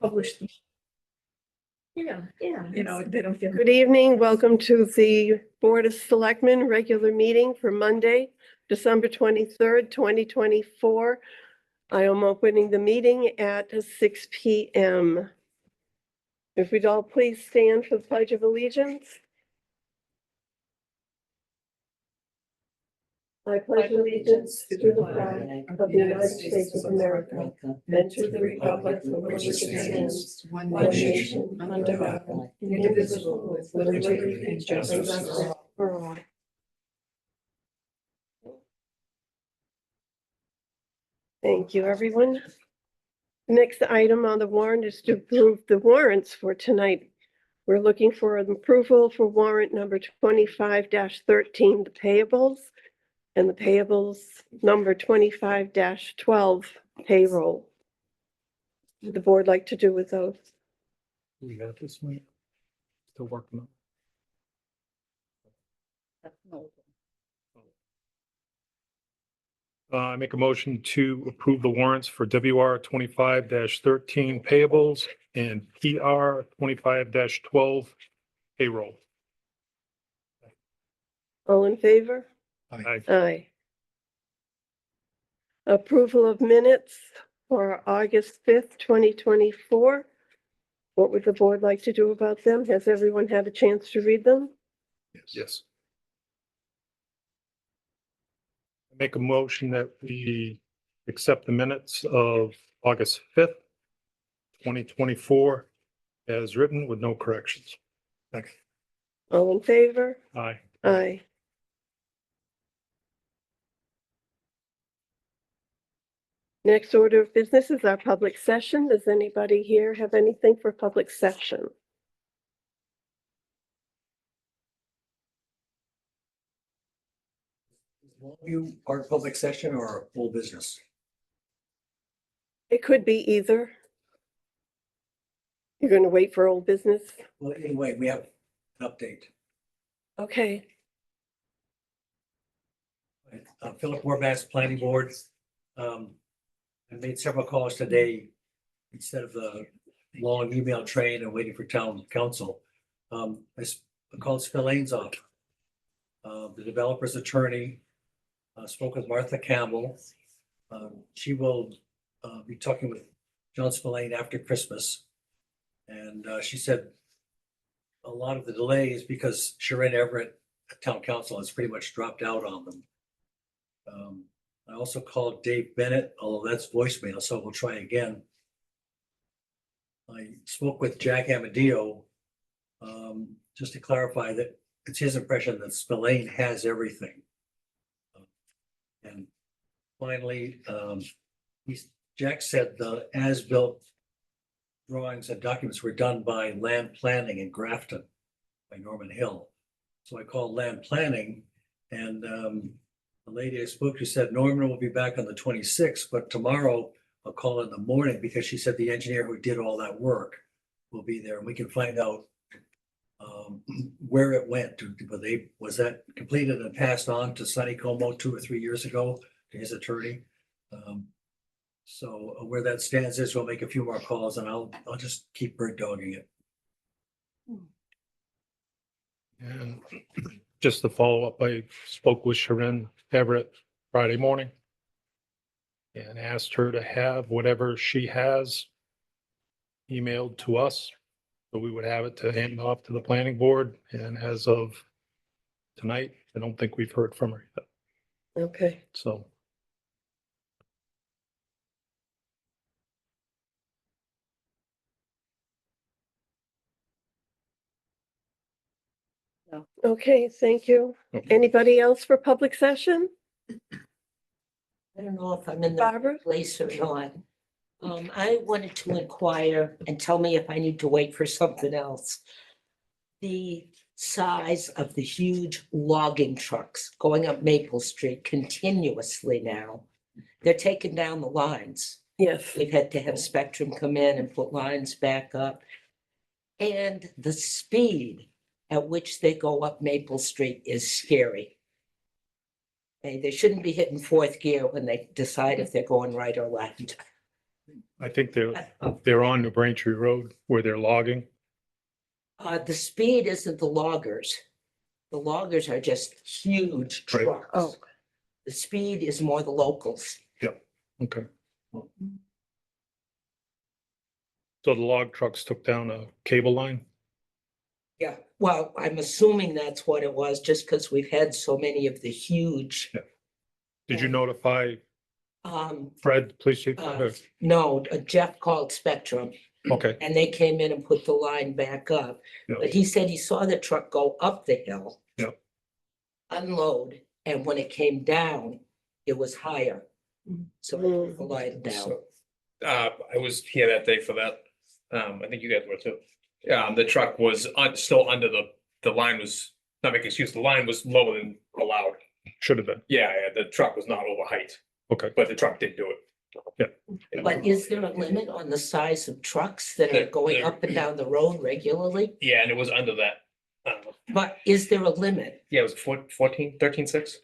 publish them. Yeah. You know, they don't get. Good evening. Welcome to the Board of Selectmen regular meeting for Monday, December 23rd, 2024. I am opening the meeting at 6 p.m. If we'd all please stand for the Pledge of Allegiance. I pledge allegiance to the flag of the United States of America and to the republic for which it stands, one nation, under God, indivisible, with liberty and justice for all. Thank you, everyone. The next item on the warrant is to approve the warrants for tonight. We're looking for an approval for warrant number 25-13, the payables, and the payables number 25-12, payroll. What would the board like to do with those? We got this one. Still working on. I make a motion to approve the warrants for WR 25-13 payables and PR 25-12 payroll. All in favor? Aye. Aye. Approval of minutes for August 5th, 2024. What would the board like to do about them? Has everyone had a chance to read them? Yes. I make a motion that we accept the minutes of August 5th, 2024 as written with no corrections. Okay. All in favor? Aye. Aye. Next order of business is our public session. Does anybody here have anything for public session? You are public session or full business? It could be either. You're going to wait for old business? Well, anyway, we have an update. Okay. Philip Warbass, Planning Board. I made several calls today instead of the long email train and waiting for town council. I called Spillane's office. The developer's attorney spoke with Martha Campbell. She will be talking with John Spillane after Christmas. And she said a lot of the delay is because Sharon Everett at town council has pretty much dropped out on them. I also called Dave Bennett, although that's voicemail, so we'll try again. I spoke with Jack Amadio, just to clarify that it's his impression that Spillane has everything. And finally, Jack said the as-built drawings and documents were done by Land Planning in Grafton by Norman Hill. So I called Land Planning, and the lady I spoke to said Norman will be back on the 26th, but tomorrow I'll call in the morning because she said the engineer who did all that work will be there and we can find out where it went. Was that completed and passed on to Sonny Como 2 or 3 years ago to his attorney? So where that stands is we'll make a few more calls and I'll just keep bird dogging it. And just to follow up, I spoke with Sharon Everett Friday morning and asked her to have whatever she has emailed to us, so we would have it to hand off to the planning board. And as of tonight, I don't think we've heard from her yet. Okay. So Okay, thank you. Anybody else for public session? I don't know if I'm in the Barbara? place or not. I wanted to inquire and tell me if I need to wait for something else. The size of the huge logging trucks going up Maple Street continuously now. They're taking down the lines. Yes. We've had to have Spectrum come in and put lines back up. And the speed at which they go up Maple Street is scary. They shouldn't be hitting fourth gear when they decide if they're going right or left. I think they're on New Braintree Road where they're logging. The speed isn't the loggers. The loggers are just huge Right. trucks. Oh. The speed is more the locals. Okay. So the log trucks took down a cable line? Yeah, well, I'm assuming that's what it was, just because we've had so many of the huge. Yeah. Did you notify Um, Fred, police chief? no, Jeff called Spectrum Okay, and they came in and put the line back up. Yeah. But he said he saw the truck go up the hill. Yeah. Unload, and when it came down, it was higher. So it took the line down. So, I was here that day for that. I think you guys were too. The truck was still under the line was, not making excuse, the line was lower than allowed. should have been. Yeah, the truck was not over height, Okay. but the truck did do it. But is there a limit on the size of trucks that are going There- up and down the road regularly? Yeah, and it was under that. But is there a limit? Yeah, it was 13.6.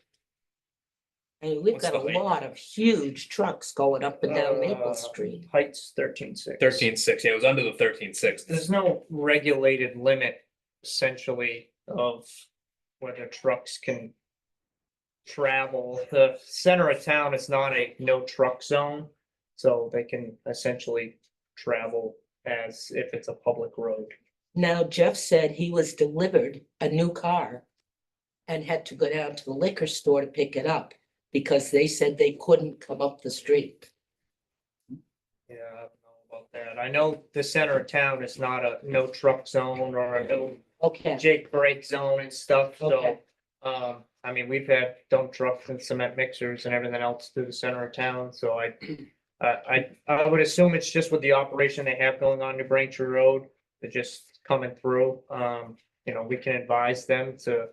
I mean, we've What's got a the height? lot of huge trucks going up and down Maple Street. Height's 13.6. 13.6, yeah, it was under the 13.6. There's no regulated limit essentially of whether trucks can travel. The center of town is not a no truck zone, so they can essentially travel as if it's a public road. Now, Jeff said he was delivered a new car and had to go down to the liquor store to pick it up because they said they couldn't come up the street. Yeah, I don't know about that. I know the center of town is not a no truck zone or a no Okay, Jake break zone and stuff, so. Okay. I mean, we've had dump trucks and cement mixers and everything else through the center of town, so I would assume it's just with the operation they have going on New Braintree Road. They're just coming through, we can advise them to,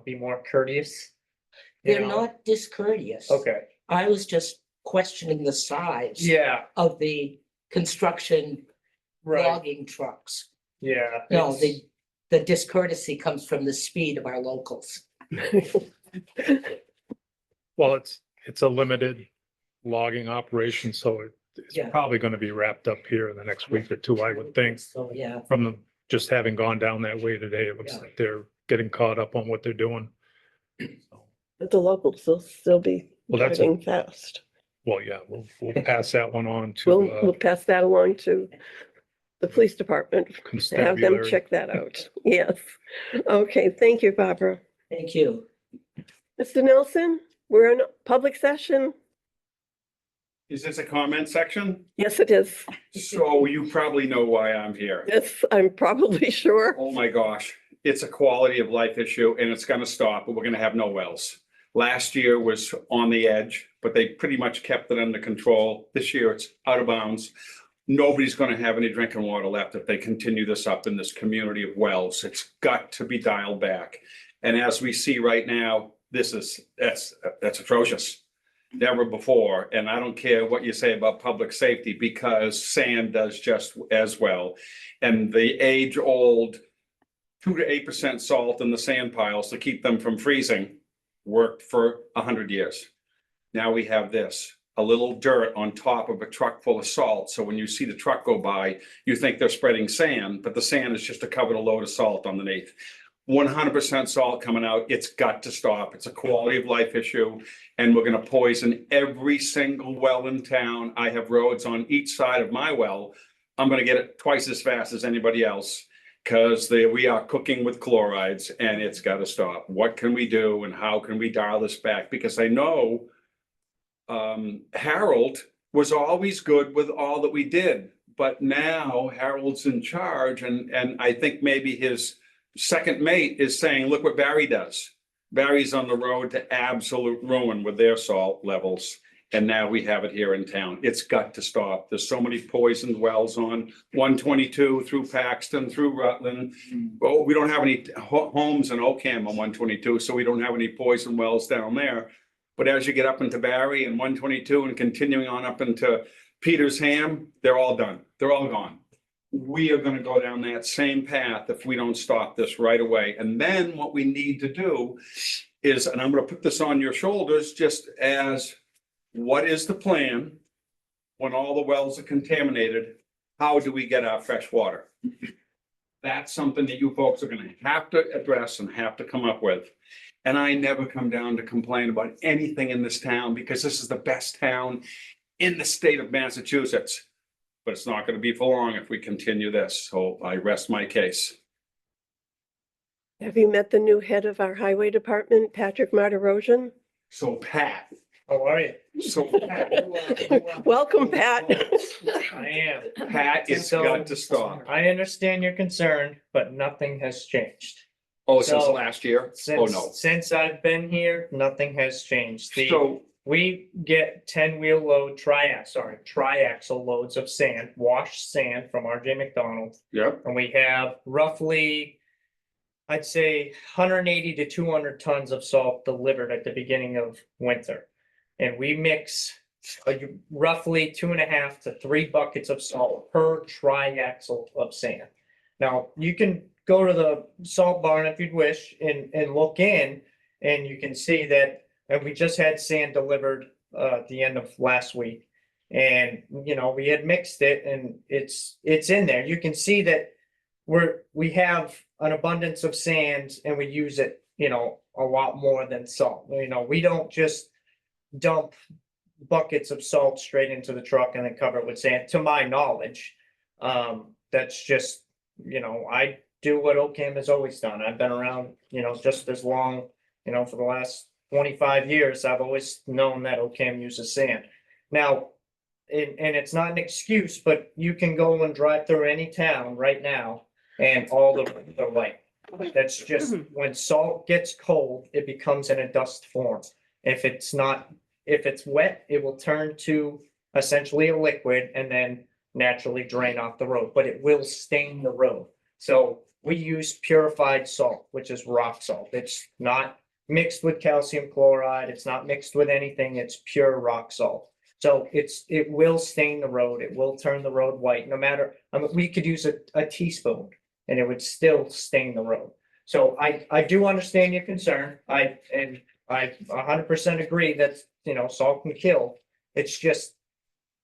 be more courteous. you they're know. not discourteous. Okay, I was just questioning the size yeah, of the construction right, logging trucks. yeah. No, it's- the discourtesy comes from the speed of our locals. Well, it's a limited logging operation, so it's Yeah. probably gonna be wrapped up here in the next week or two, I would think. So, yeah, From them just having gone down that way today, it looks Yeah. like they're getting caught up on what they're doing. But the locals will still be Well, that's a- driving fast. Well, yeah, we'll pass that one on We'll to pass that along to the police department, have them constabulary. check that out. Yes. Okay, thank you, Barbara. thank you. Mr. Nelson, we're in public session. Is this a comment section? Yes, it is. So you probably know why I'm here. Yes, I'm probably sure. Oh my gosh, it's a quality of life issue and it's gonna stop, but we're gonna have no wells. Last year was on the edge, but they pretty much kept it under control. This year it's out of bounds. Nobody's gonna have any drinking water left if they continue this up in this community of wells. It's got to be dialed back. And as we see right now, that's atrocious. Never before, and I don't care what you say about public safety, because sand does just as well. And the age-old 2 to 8% salt in the sand piles to keep them from freezing worked for 100 years. Now we have this, a little dirt on top of a truck full of salt. So when you see the truck go by, you think they're spreading sand, but the sand is just to cover a load of salt underneath. 100% salt coming out. It's got to stop. It's a quality of life issue. And we're going to poison every single well in town. I have roads on each side of my well. I'm going to get it twice as fast as anybody else because we are cooking with chlorides and it's got to stop. What can we do and how can we dial this back? Because I know Harold was always good with all that we did, but now Harold's in charge and I think maybe his second mate is saying, look what Barry does. Barry's on the road to absolute ruin with their salt levels. And now we have it here in town. It's got to stop. There's so many poisoned wells on 122 through Paxton, through Rutland. Oh, we don't have any homes in Ocam on 122, so we don't have any poison wells down there. But as you get up into Barry and 122 and continuing on up into Petersham, they're all done. They're all gone. We are going to go down that same path if we don't stop this right away. And then what we need to do is, and I'm going to put this on your shoulders, just as what is the plan? when all the wells are contaminated, how do we get our fresh water? That's something that you folks are gonna have to address and have to come up with. And I never come down to complain about anything in this town because this is the best town in the state of Massachusetts. But it's not gonna be for long if we continue this, so I rest my case. Have you met the new head of our highway department, Patrick Martirosian? So Pat, How are you? so Pat, Welcome, Pat. I am. Pat is So- got to stop. I understand your concern, but nothing has changed. Oh, since So- last year? Oh, Since, no. since I've been here, nothing has changed. So, We get 10-wheel load triaxle loads of sand, washed sand from RJ McDonald. yep, And we have roughly, I'd say 180 to 200 tons of salt delivered at the beginning of winter. And we mix roughly 2.5 to 3 buckets of salt per triaxle of sand. Now, you can go to the salt barn if you'd wish and look in, and you can see that we just had sand delivered at the end of last week. And, you know, we had mixed it and it's in there. You can see that we have an abundance of sand and we use it, you know, a lot more than salt. You know, we don't just dump buckets of salt straight into the truck and then cover it with sand, to my knowledge. That's just, you know, I do what Ocam has always done. I've been around, you know, just as long, you know, for the last 25 years, I've always known that Ocam uses sand. Now, and it's not an excuse, but you can go and drive through any town right now and all the white. That's just, when salt gets cold, it becomes in a dust form. If it's wet, it will turn to essentially a liquid and then naturally drain off the road, but it will stain the road. So we use purified salt, which is rock salt. It's not mixed with calcium chloride. It's not mixed with anything. It's pure rock salt. So it will stain the road. It will turn the road white, no matter, we could use a teaspoon and it would still stain the road. So I do understand your concern. I 100% agree that, you know, salt can kill. It's just,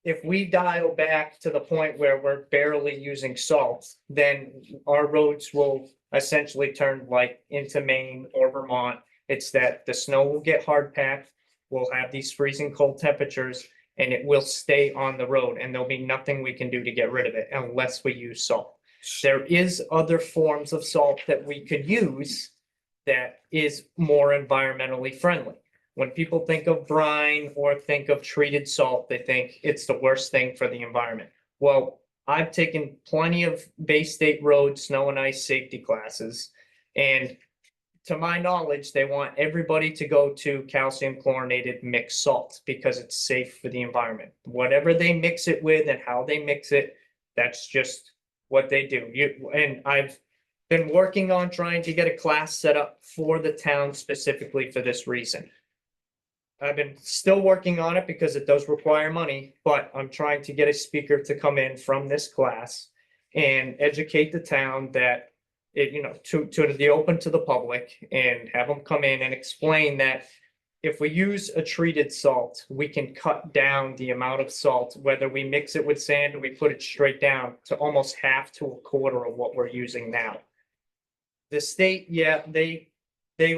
if we dial back to the point where we're barely using salt, then our roads will essentially turn like into Maine or Vermont. It's that the snow will get hard packed, we'll have these freezing cold temperatures, and it will stay on the road, and there'll be nothing we can do to get rid of it unless we use salt. There is other forms of salt that we could use that is more environmentally friendly. When people think of brine or think of treated salt, they think it's the worst thing for the environment. Well, I've taken plenty of Bay State Road snow and ice safety classes, and to my knowledge, they want everybody to go to calcium chlorinated mixed salt because it's safe for the environment. Whatever they mix it with and how they mix it, that's just what they do. And I've been working on trying to get a class set up for the town specifically for this reason. I've been still working on it because it does require money, but I'm trying to get a speaker to come in from this class and educate the town that it, you know, to the open to the public, and have them come in and explain that if we use a treated salt, we can cut down the amount of salt, whether we mix it with sand or we put it straight down, to almost half to a quarter of what we're using now. The state, yeah, they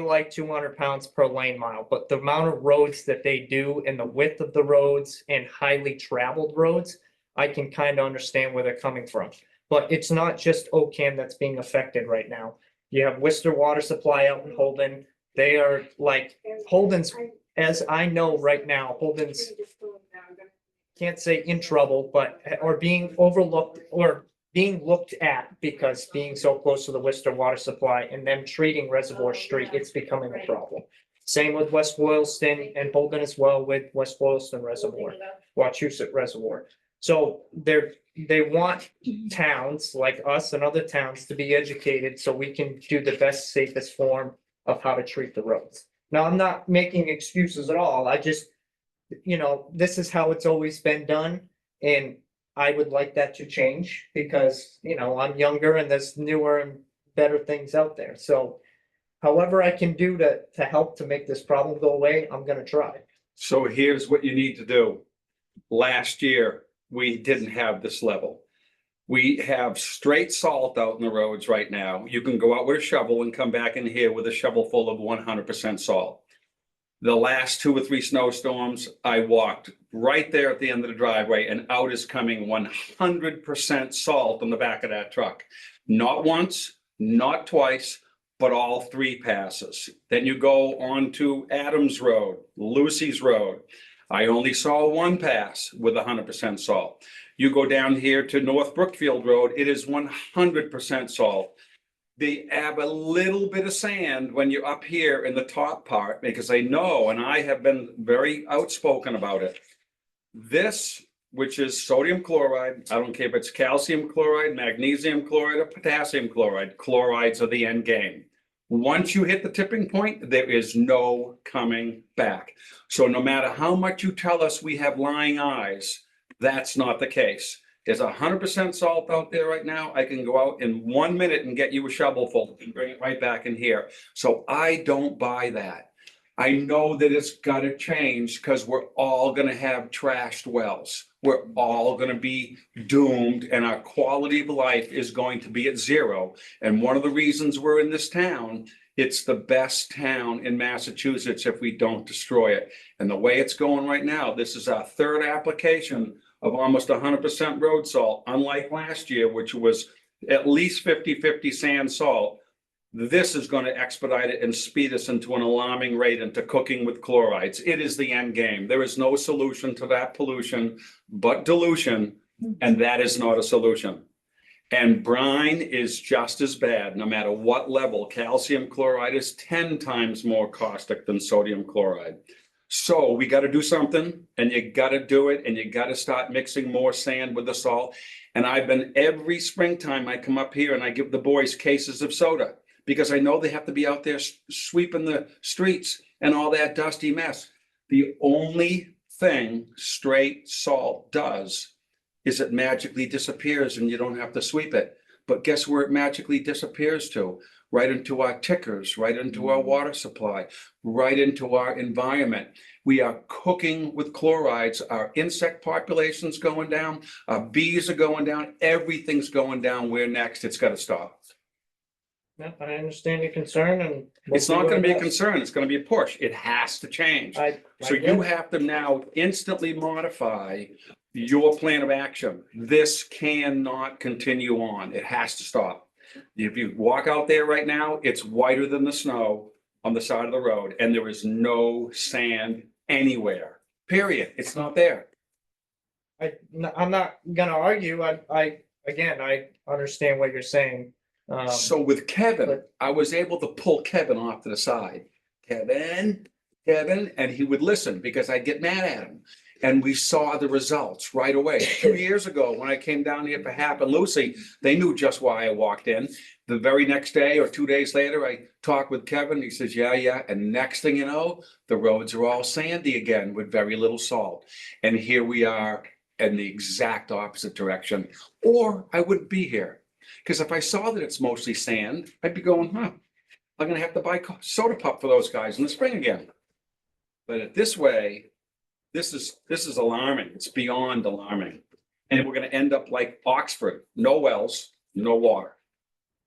like 200 pounds per lane mile, but the amount of roads that they do and the width of the roads and highly traveled roads, I can kind of understand where they're coming from. But it's not just Ocam that's being affected right now. You have Worcester Water Supply out in Holden. They are like, Holden's, as I know right now, Holden's, can't say in trouble, but, or being overlooked or being looked at because being so close to the Worcester Water Supply and them treating Reservoir Street, it's becoming a problem. Same with West Boylston and Holden as well with West Boylston Reservoir, Wachusett Reservoir. So they want towns like us and other towns to be educated so we can do the best, safest form of how to treat the roads. Now, I'm not making excuses at all. I just, you know, this is how it's always been done. And I would like that to change because, you know, I'm younger and there's newer and better things out there. So however I can do to help to make this problem go away, I'm gonna try. so here's what you need to do. Last year, we didn't have this level. We have straight salt out in the roads right now. You can go out with a shovel and come back in here with a shovel full of 100% salt. The last 2 or 3 snowstorms, I walked right there at the end of the driveway, and out is coming 100% salt on the back of that truck. Not once, not twice, but all 3 passes. Then you go on to Adams Road, Lucy's Road. I only saw 1 pass with 100% salt. You go down here to North Brookfield Road, it is 100% salt. They have a little bit of sand when you're up here in the top part, because I know, and I have been very outspoken about it. This, which is sodium chloride, I don't care if it's calcium chloride, magnesium chloride, or potassium chloride, chlorides are the end game. Once you hit the tipping point, there is no coming back. So no matter how much you tell us we have lying eyes, that's not the case. There's 100% salt out there right now. I can go out in 1 minute and get you a shovelful and bring it right back in here. So I don't buy that. I know that it's got to change because we're all going to have trashed wells. We're all going to be doomed, and our quality of life is going to be at 0. And one of the reasons we're in this town, it's the best town in Massachusetts if we don't destroy it. And the way it's going right now, this is our 3rd application of almost 100% road salt, unlike last year, which was at least 50-50 sand salt. This is going to expedite it and speed us into an alarming rate into cooking with chlorides. It is the end game. There is no solution to that pollution but dilution, and that is not a solution. And brine is just as bad, no matter what level. Calcium chloride is 10 times more caustic than sodium chloride. So we got to do something, and you got to do it, and you got to start mixing more sand with the salt. And I've been, every springtime I come up here and I give the boys cases of soda, because I know they have to be out there sweeping the streets and all that dusty mess. The only thing straight salt does is it magically disappears and you don't have to sweep it. But guess where it magically disappears to? Right into our tickers, right into our water supply, right into our environment. We are cooking with chlorides. Our insect population's going down. Our bees are going down. Everything's going down. We're next. It's got to stop. Yeah, I understand your concern, and. we'll It's do not our going to be a best. concern. It's going to be a push. It has to change. So I you get it. have to now instantly modify your plan of action. This cannot continue on. It has to stop. If you walk out there right now, it's whiter than the snow on the side of the road, and there is no sand anywhere, period. It's not there. I'm not gonna argue. Again, I understand what you're saying. So with Kevin, I was able to pull Kevin off to the side. Kevin, and he would listen because I'd get mad at him. And we saw the results right away. 2 years ago, when I came down here for Hap and Lucy, they knew just why I walked in. The very next day or 2 days later, I talked with Kevin. He says, yeah. And next thing you know, the roads are all sandy again with very little salt. And here we are in the exact opposite direction. Or I wouldn't be here. Because if I saw that it's mostly sand, I'd be going, I'm going to have to buy soda pop for those guys in the spring again. But this way, this is alarming. It's beyond alarming. And we're going to end up like Oxford, no wells, no water.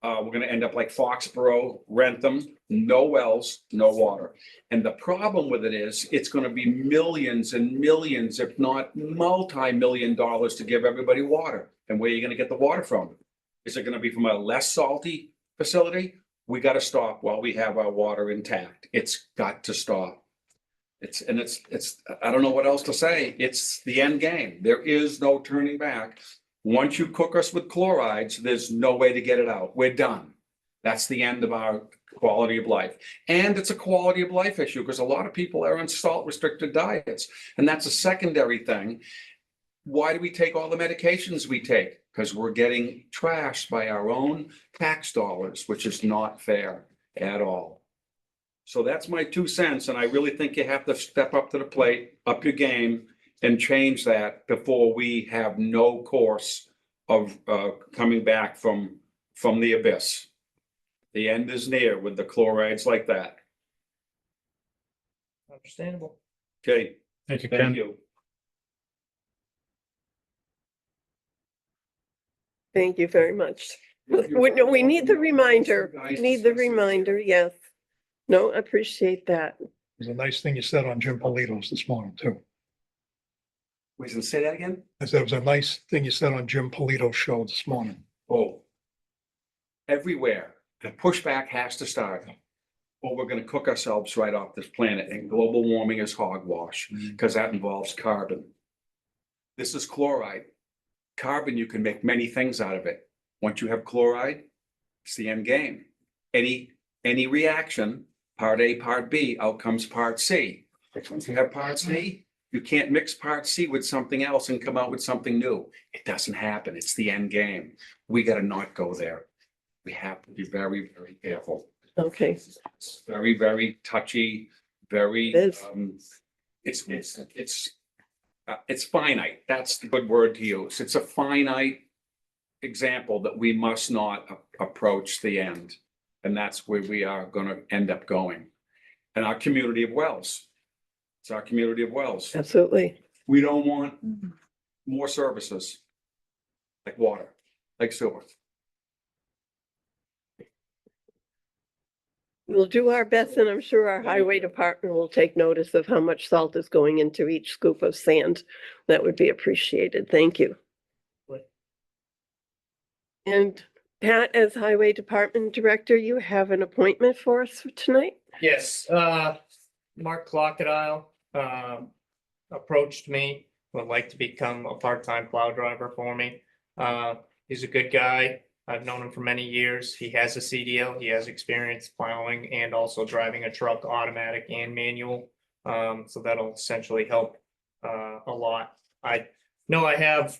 We're going to end up like Foxborough, Rentham, no wells, no water. And the problem with it is it's going to be millions and millions, if not multi-million dollars to give everybody water. And where are you going to get the water from? Is it going to be from a less salty facility? We got to stop while we have our water intact. It's got to stop. It's I don't know what else to say. It's the end game. There is no turning back. Once you cook us with chlorides, there's no way to get it out. We're done. That's the end of our quality of life. And it's a quality of life issue because a lot of people are on salt restricted diets. And that's a secondary thing. Why do we take all the medications we take? Because we're getting trashed by our own tax dollars, which is not fair at all. So that's my 2 cents. And I really think you have to step up to the plate, up your game, and change that before we have no course of coming back from the abyss. The end is near with the chlorides like that. Understandable. Okay, Thank you, Ken. thank you. Thank you very much. We need the reminder, need the reminder, yes. No, I appreciate that. It was a nice thing you said on Jim Polito's this morning too. Wait, so say that again? I said it was a nice thing you said on Jim Polito's show this morning. Oh. Everywhere, the pushback has to start. Or we're gonna cook ourselves right off this planet, and global warming is hogwash, because that involves carbon. This is chloride. Carbon, you can make many things out of it. Once you have chloride, it's the end game. Any reaction, part A, part B, out comes part C. Once you have part C, you can't mix part C with something else and come out with something new. It doesn't happen. It's the end game. We gotta not go there. We have to be very, very careful. Okay, It's very, very touchy, very, It is. it's finite. That's the good word to use. It's a finite example that we must not approach the end. And that's where we are gonna end up going. And our community of wells. It's our community of wells. absolutely. We don't want more services like water, like sewer. We'll do our best, and I'm sure our highway department will take notice of how much salt is going into each scoop of sand. That would be appreciated. Thank you. And Pat, as highway department director, you have an appointment for us for tonight? Yes, Mark Crocodile, approached me, would like to become a part-time plow driver for me. He's a good guy. I've known him for many years. He has a CDL. He has experience plowing and also driving a truck, automatic and manual. So that'll essentially help, a lot. I know I have,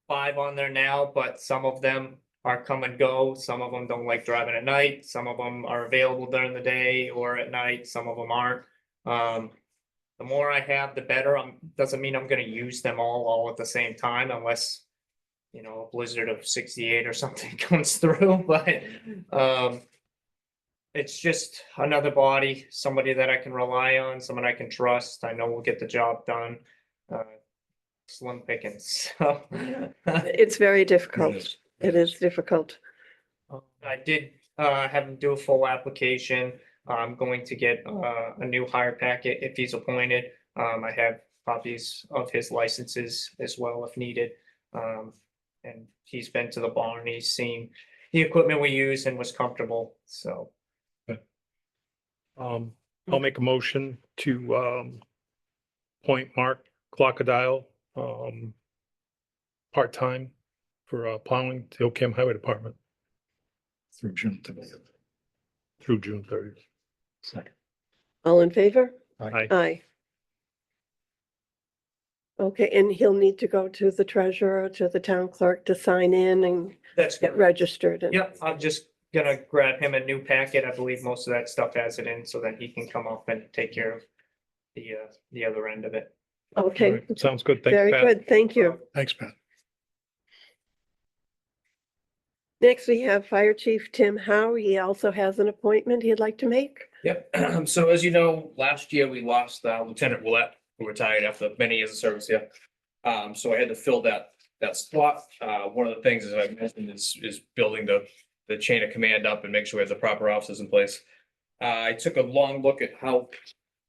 5 on there now, but some of them are come and go. Some of them don't like driving at night. Some of them are available during the day or at night. Some of them aren't. The more I have, the better. Doesn't mean I'm gonna use them all at the same time unless, you know, a blizzard of 68 or something comes through, but, it's just another body, somebody that I can rely on, someone I can trust. I know we'll get the job done. Slim pickings, so. It's very difficult. It is difficult. I did have him do a full application. I'm going to get a new hire packet if he's appointed. I have copies of his licenses as well if needed. And he's been to the barn, he's seen the equipment we use and was comfortable, so. I'll make a motion to appoint Mark Crocodile part-time for plowing the Ocam Highway Department Through June 30th. through June 30th. Second. All in favor? Aye. Aye. Okay, and he'll need to go to the treasurer, to the town clerk to sign in and That's get good. registered. And Yep, I'm just gonna grab him a new packet. I believe most of that stuff has it in so that he can come up and take care of the other end of it. Okay, All right, sounds good. Thanks, very Pat. good. Thank you. Thanks, Pat. Next, we have Fire Chief Tim Howe. He also has an appointment he'd like to make. Yep, so as you know, last year we lost Lieutenant Willett, who retired after many years of service here. So I had to fill that spot. One of the things, as I mentioned, is building the chain of command up and make sure we have the proper officers in place. I took a long look at how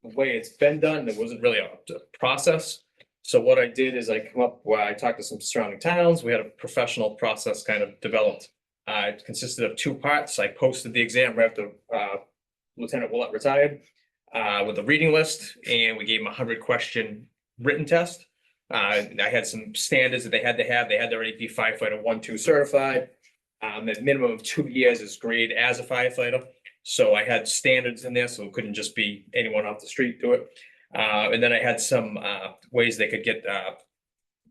the way it's been done. There wasn't really a process. So what I did is I talked to some surrounding towns. We had a professional process kind of developed. It consisted of 2 parts. I posted the exam right after Lieutenant Willett retired with a reading list, and we gave him a 100-question written test. I had some standards that they had to have. They had to already be firefighter 1-2 certified. The minimum of 2 years is grade as a firefighter. So I had standards in there, so it couldn't just be anyone off the street do it. And then I had some ways they could get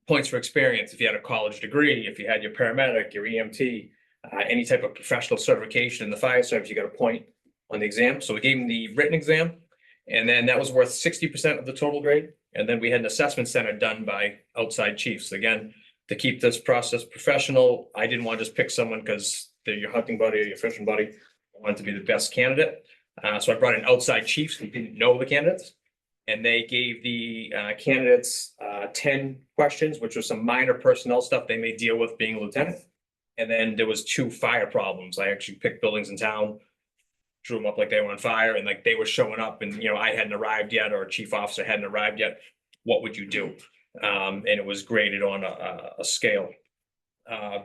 points for experience. If you had a college degree, if you had your paramedic, your EMT, any type of professional certification in the fire service, you got a point on the exam. So we gave them the written exam, and then that was worth 60% of the total grade. And then we had an assessment center done by outside chiefs. Again, to keep this process professional, I didn't want to just pick someone because they're your hunting buddy or your fishing buddy. I wanted to be the best candidate. So I brought in outside chiefs who didn't know the candidates. And they gave the candidates 10 questions, which was some minor personnel stuff they may deal with being a lieutenant. And then there was 2 fire problems. I actually picked buildings in town, drew them up like they were on fire, and like they were showing up, and I hadn't arrived yet, or a chief officer hadn't arrived yet. What would you do? And it was graded on a scale. The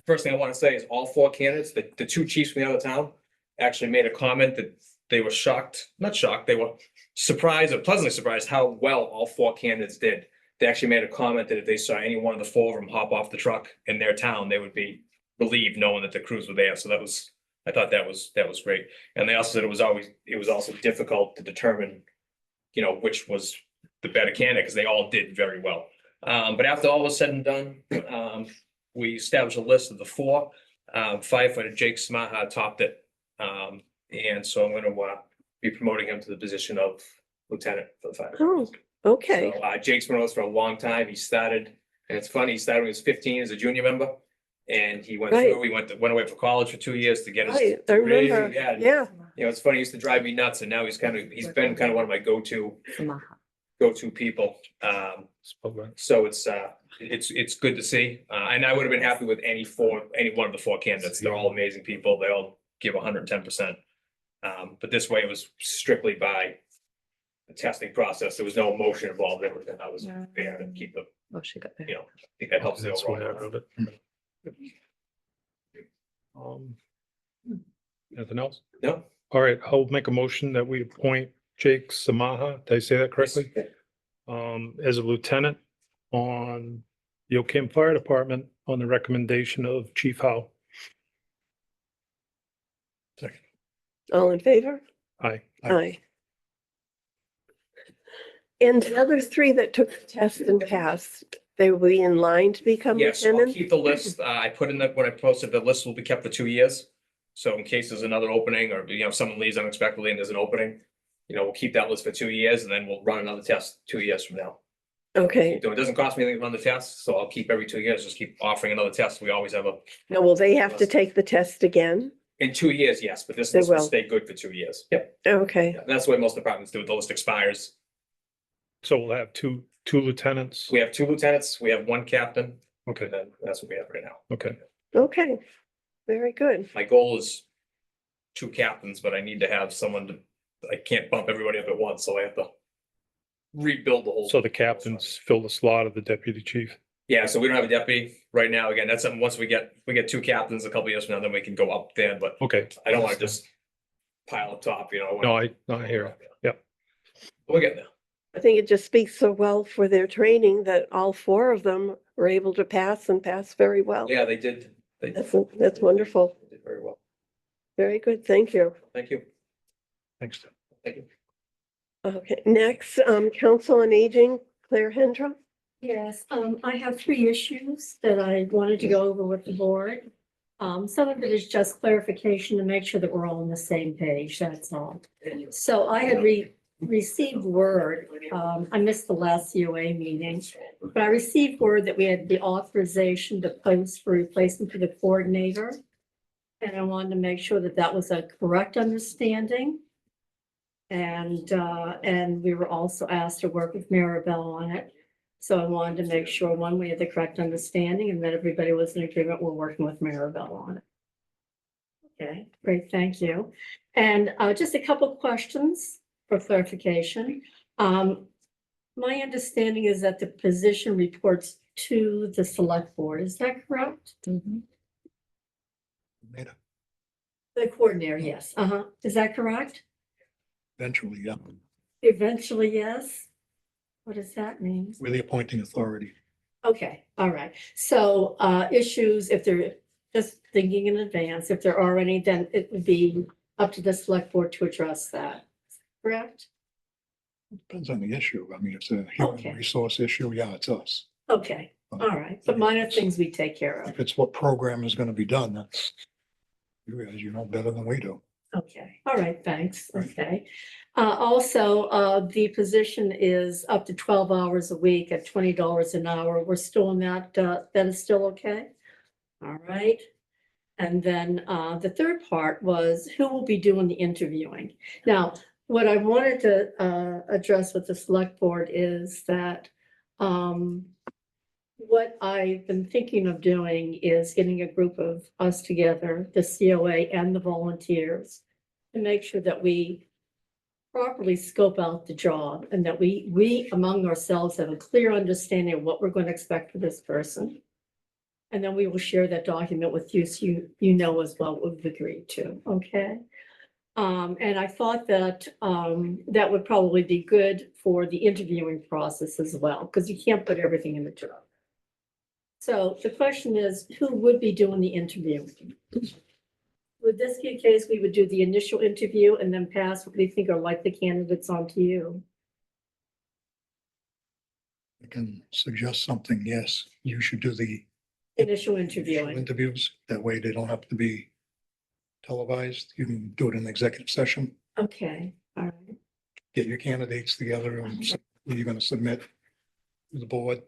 first thing I want to say is all 4 candidates, the 2 chiefs from the other town, actually made a comment that they were shocked, not shocked, they were surprised or pleasantly surprised how well all 4 candidates did. They actually made a comment that if they saw any one of the 4 of them hop off the truck in their town, they would be relieved knowing that the crews were there. So I thought that was great. And they also said it was also difficult to determine, which was the better candidate, because they all did very well. But after all was said and done, we established a list of the 4. Firefighter Jake Smaha topped it. And so I'm going to be promoting him to the position of lieutenant for the fire. Oh, okay. So, Jake's been with us for a long time. He started, and it's funny, he started when he was 15 as a junior member. And he went Right. through, went away for college for 2 years to get his Right, I degree. remember. Yeah, Yeah, it's funny, he used to drive me nuts, and now he's been kind of one of my go-to people. So it's good to see. And I would have been happy with any one of the 4 candidates. They're all amazing people. They all give 110%. But this way it was strictly by the testing process. There was no emotion involved. Everything that was fair to keep the, Oh, she got there. I think that helps the That's why I overall. wrote it. Anything else? No? All right, I'll make a motion that we appoint Jake Samaha, did I say that correctly? As a lieutenant on the Ocam Fire Department on the recommendation of Chief Howe. all in favor? Aye. Aye. And the other 3 that took the test and passed, they will be in line to become Yes, I'll lieutenant? keep the list. I put in when I posted, the list will be kept for 2 years. So in case there's another opening, or, someone leaves unexpectedly and there's an opening, we'll keep that list for 2 years, and then we'll run another test 2 years from now. Okay, It doesn't cost me anything to run the test, so I'll keep every 2 years, just keep offering another test. We always have now will they have to take the test again? in 2 years, yes, but this They list will will. stay good for 2 years. Yep. Okay, Yeah, that's the way most departments do it. The list expires. So we'll have two lieutenants. We have 2 lieutenants, we have 1 captain, Okay, and then that's what we have right now. okay. okay, very good. My goal is 2 captains, but I need to have I can't bump everybody up at once, so I have to rebuild the whole. So the captains fill the slot of the deputy chief. Yeah, so we don't have a deputy right now. Again, that's something, once we get 2 captains a couple years from now, then we can go up there, but Okay. I don't want to just pile up top, No, I hear it. Yep. We'll get there. I think it just speaks so well for their training that all 4 of them were able to pass and pass very well. Yeah, they did. That's wonderful. They did very well. Very good, thank you. Thank you. Thanks, Tim. Thank you. Okay, next, Council on Aging, Claire Hendra. Yes, I have 3 issues that I wanted to go over with the board. Some of it is just clarification to make sure that we're all on the same page, that's all. So I had received word, I missed the last COA meeting, but I received word that we had the authorization to post for replacement for the coordinator. And I wanted to make sure that that was a correct understanding. And we were also asked to work with Maribel on it. So I wanted to make sure, one, we had the correct understanding and that everybody was in agreement, we're working with Maribel on it. Okay, great, thank you. And just a couple questions for clarification. My understanding is that the position reports to the select board, is that correct? Made it The coordinator, yes, is that correct? eventually, yeah. Eventually, yes. What does that mean? We're the appointing authority. Okay, all right. So issues, if they're just thinking in advance, if there are any, then it would be up to the select board to address that. Correct? Depends on the issue. I mean, if it's a Okay. human resource issue, yeah, it's us. Okay, all right. But minor things we take care of. If it's what program is gonna be done, that's, you guys, you know better than we do. Okay, all right, thanks. Okay. Also, the position is up to 12 hours a week at $20 an hour. We're still in that, that is still okay? All right. And then the third part was who will be doing the interviewing? Now, what I wanted to address with the select board is that what I've been thinking of doing is getting a group of us together, the COA and the volunteers, to make sure that we properly scope out the job and that we among ourselves have a clear understanding of what we're going to expect for this person. And then we will share that document with you, so you know as well what we've agreed to, okay? And I thought that that would probably be good for the interviewing process as well, because you can't put everything in the job. So the question is, who would be doing the interviewing? Would this be a case we would do the initial interview and then pass what we think are likely candidates on to you? I can suggest something. Yes, you should do the Initial initial interviewing, interviews. That way they don't have to be televised. You can do it in executive session. okay, all right, Get your candidates together and who you're going to submit to the board.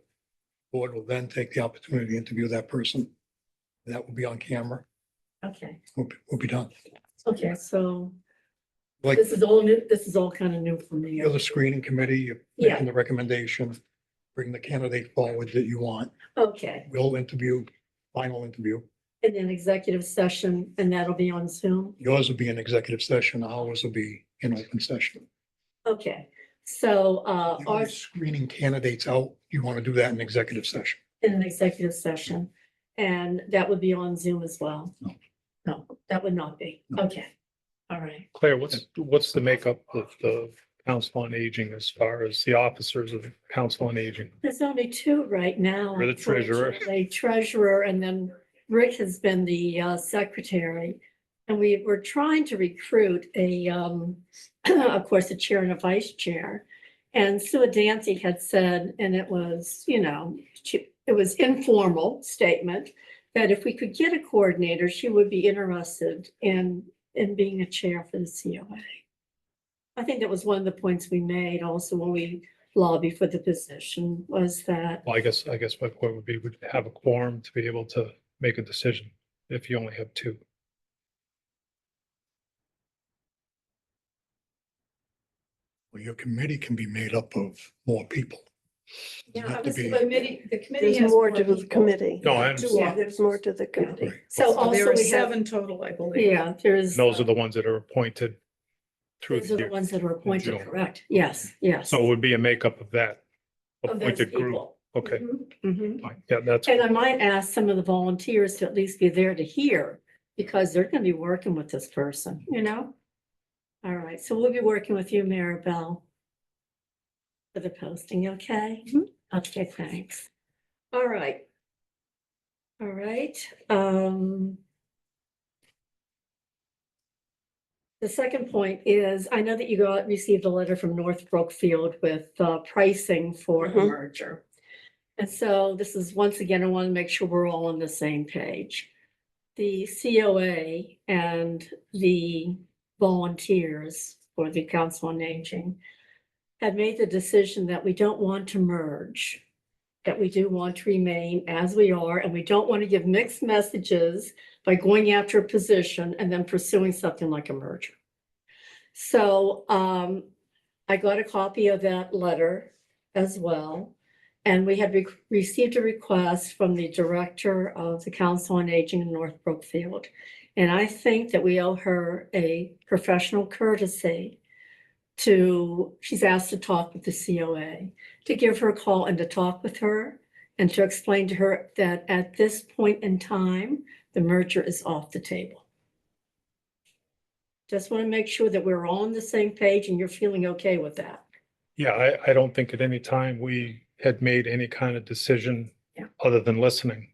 Board will then take the opportunity to interview that person. That will be on camera. okay, We'll be done. okay, so Like this is all new, this is all kind of new for me. you're the screening committee, you're Yeah. making the recommendation, bring the candidate forward that you want. Okay, We'll interview, final interview. and then executive session, and that'll be on Zoom? Yours will be an executive session, ours will be in open session. Okay, so You're our, screening candidates out, you want to do that in executive session. in an executive session, and that would be on Zoom as well? No. No, that would not be, No. okay, all right. Claire, what's the makeup of the Council on Aging as far as the officers of the Council on Aging? There's only two right now. You're the treasurer. unfortunately. Treasurer, and then Rick has been the secretary. And we were trying to recruit a, of course, a chair and a vice chair. And Sue Dancy had said, and it was, it was informal statement, that if we could get a coordinator, she would be interested in being a chair for the COA. I think that was one of the points we made also when we lobbied for the position, was that, Well, I guess my point would be, would have a quorum to be able to make a decision if you only have two. Well, your committee can be made up of more people. yeah, Doesn't have I to was, be- the committee There's has more to the people. committee. No, I Yeah, understand. There's more to the committee. Right. So There also are we have, 7 total, I believe. yeah, there's. Those are the ones that are appointed through Those the are the year. ones that are appointed, June. correct? Yes, yes. So it would be a makeup of that Of those appointed group. people. Okay, Mhm, mhm. fine. Yeah, that's, And I might ask some of the volunteers to at least be there to hear, because they're gonna be working with this person, All right, so we'll be working with you, Maribel, for the posting, okay? Okay, thanks. All right. All right, the second point is, I know that you received a letter from North Brookfield with pricing for a Mhm. merger. And so this is, once again, I want to make sure we're all on the same page. The COA and the volunteers for the Council on Aging had made the decision that we don't want to merge, that we do want to remain as we are, and we don't want to give mixed messages by going after a position and then pursuing something like a merger. So I got a copy of that letter as well. And we had received a request from the director of the Council on Aging in North Brookfield. And I think that we owe her a professional courtesy she's asked to talk with the COA, to give her a call and to talk with her and to explain to her that at this point in time, the merger is off the table. Just want to make sure that we're all on the same page and you're feeling okay with that. yeah, I don't think at any time we had made any kind of decision Yeah. other than listening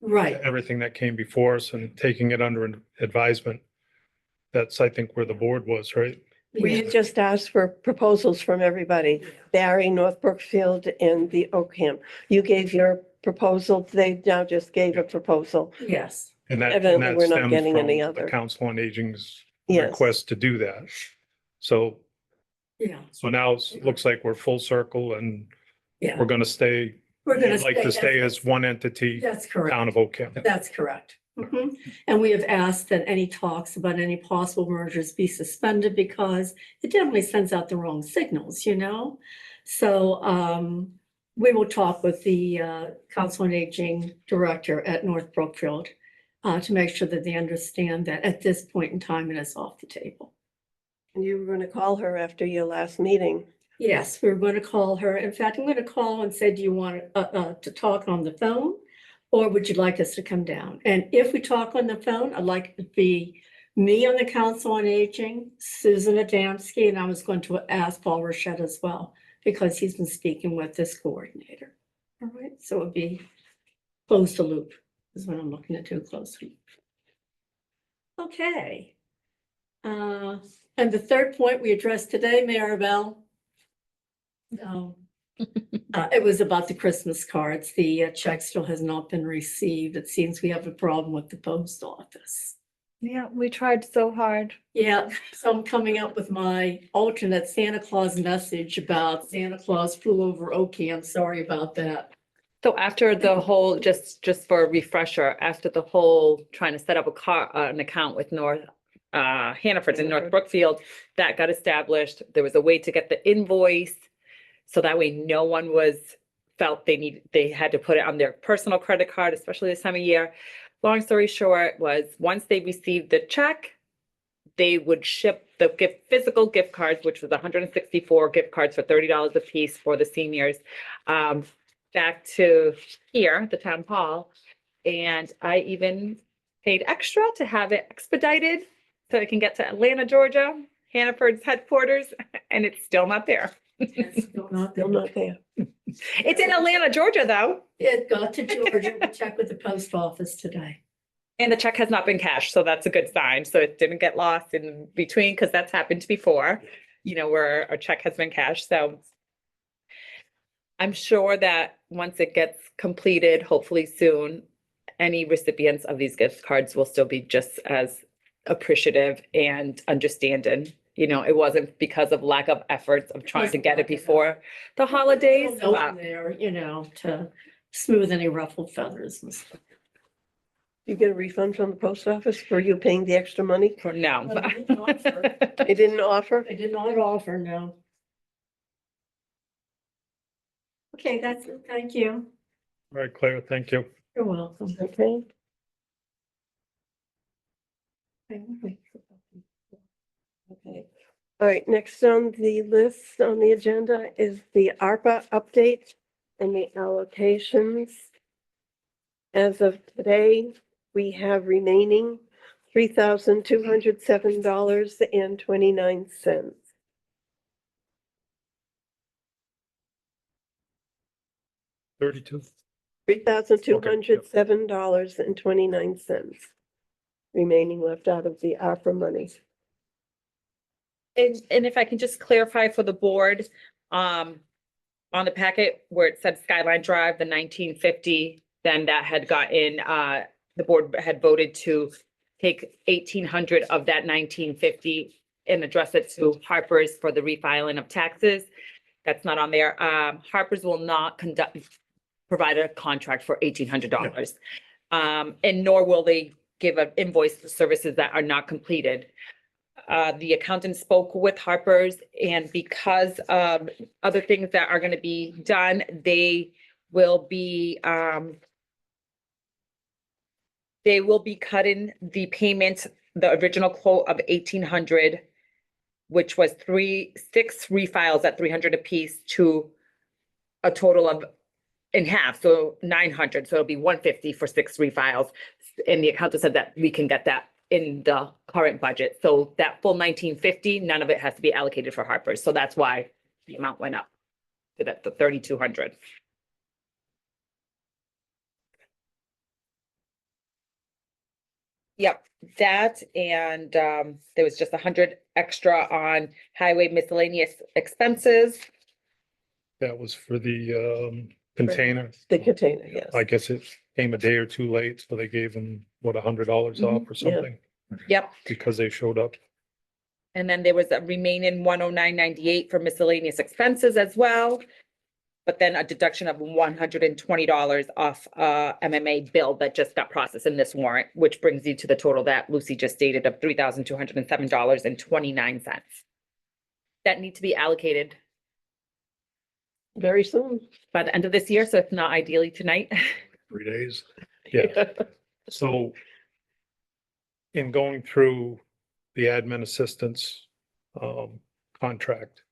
Right. to everything that came before us and taking it under advisement. That's, I think, where the board was, right? We had just asked for proposals from everybody, Barry, North Brookfield, and the Oakham. You gave your proposal, they now just gave a proposal. Yes. And that Evidently, we're not stems getting from any the other. Council on Aging's Yes. request to do that. So Yeah. now it looks like we're full circle and Yeah. we're gonna stay, We're going like to stay as one entity, That's correct. town of Ocam. That's correct. Mhm. And we have asked that any talks about any possible mergers be suspended because it definitely sends out the wrong signals, you know? So we will talk with the Council on Aging Director at North Brookfield to make sure that they understand that at this point in time, it is off the table. And you were going to call her after your last meeting. Yes, we're going to call her. In fact, I'm going to call and say, do you want to talk on the phone? Or would you like us to come down? And if we talk on the phone, I'd like it to be me on the Council on Aging, Susan Adamski, and I was going to ask Paul Rochette as well, because he's been speaking with this coordinator. All right, so it'd be close the loop is what I'm looking to do, close the loop. Okay. And the third point we addressed today, Maribel. It was about the Christmas cards. The check still has not been received. It seems we have a problem with the post office. Yeah, we tried so hard. Yeah, so I'm coming up with my alternate Santa Claus message about Santa Claus flew over Okie. I'm sorry about that. So after the whole, just for a refresher, after the whole trying to set up an account with North Hannaford and North Brookfield, that got established. There was a way to get the invoice. So that way no one felt they had to put it on their personal credit card, especially this time of year. Long story short was once they received the check, they would ship the physical gift cards, which was 164 gift cards for $30 a piece for the seniors, back to here, the town hall. And I even paid extra to have it expedited so it can get to Atlanta, Georgia, Hannaford's headquarters, and it's still not there. It's still not Still not there. It's in Atlanta, Georgia, though. It got to Georgia. We checked with the post office today. And the check has not been cashed, so that's a good sign. So it didn't get lost in between, because that's happened before, where a check has been cashed. So I'm sure that once it gets completed, hopefully soon, any recipients of these gift cards will still be just as appreciative and understanding. It wasn't because of lack of efforts of trying to get it before the holidays. Note but- in there, to smooth any ruffled feathers and stuff. You get a refund from the post office for you paying the extra money? No. They didn't offer. They didn't offer? They did not offer, no. Okay, that's it. Thank you. All right, Claire, thank you. You're welcome. Okay. Okay. All right, next on the list on the agenda is the ARPA update and the allocations. As of today, we have remaining $3,207.29. $32. $3,207.29 remaining left out of the ARPA money. And if I can just clarify for the board, on the packet where it said Skyline Drive, the 1950, then that had gotten, the board had voted to take 1,800 of that 1950 and address it to Harper's for the refiling of taxes. That's not on there. Harper's will not provide a contract for $1,800. And nor will they give an invoice for services that are not completed. The accountant spoke with Harper's, and because of other things that are going to be done, they will be cutting the payment, the original quote of 1,800, which was 6 refiles at 300 apiece, to a total of in half, so 900. So it'll be 150 for 6 refiles. And the accountant said that we can get that in the current budget. So that full 1,950, none of it has to be allocated for Harper's. So that's why the amount went up to the 3,200. Yep, that, and there was just 100 extra on highway miscellaneous expenses. That was for the container. The container, yes. I guess it came a day or two late, so they gave them, what, $100 off or Yeah. something, Yep. because they showed up. And then there was a remaining 109.98 for miscellaneous expenses as well. but then a deduction of $120 off MMA bill that just got processed in this warrant, which brings you to the total that Lucy just stated of $3,207.29. That need to be allocated Very soon. by the end of this year, so if not ideally tonight. 3 days. Yeah. So in going through the admin assistance contract,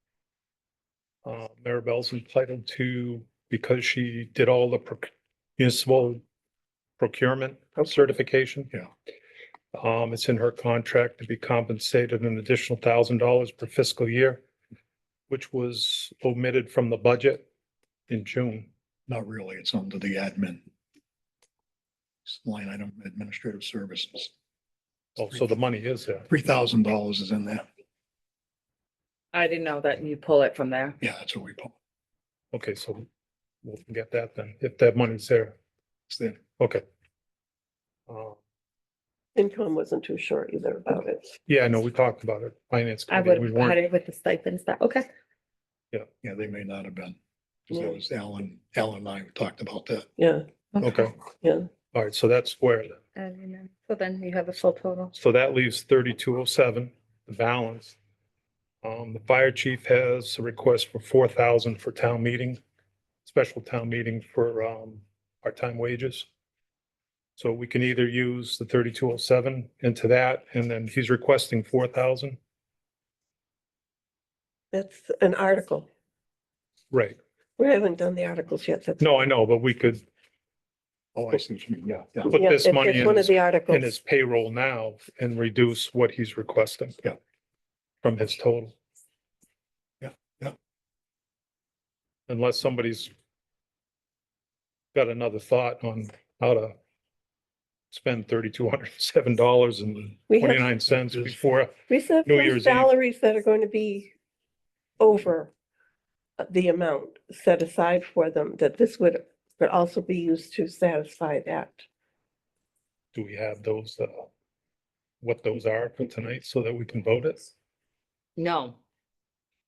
Maribel's entitled to, because she did all the municipal procurement certification. Yeah. It's in her contract to be compensated an additional $1,000 per fiscal year, which was omitted from the budget in June. Not really. It's under the admin. It's line item, administrative services. Oh, so the money is there. $3,000 is in there. I didn't know that you pull it from there. Yeah, that's what we pull. Okay, so we'll get that then, if that money's there. It's there. Okay. Uh, Income wasn't too sure either about it. Yeah, no, we talked about it, finance. I committee. would We have had weren't, it with the stipends that, okay. Yeah, they may not have been. Because Yeah. that was Alan and I talked about that. Yeah, okay, yeah. all right, so that's square then. So then you have the full total. So that leaves 3,207, the balance. The fire chief has a request for 4,000 for town meeting, special town meeting for part-time wages. So we can either use the 3,207 into that, and then he's requesting 4,000. That's an article. Right. We haven't done the articles yet. That's. No, I know, but we could Oh, I see what you mean. Yeah, yeah. put Yeah, this money it's one of the in articles. his payroll now and reduce what he's requesting. Yeah. From his total. Yeah, yeah. Unless somebody's got another thought on how to spend $3,207.29 before. We have New some Year's Eve. salaries that are going to be over the amount set aside for them, that this would also be used to satisfy that. Do we have those, what those are for tonight so that we can vote it? No.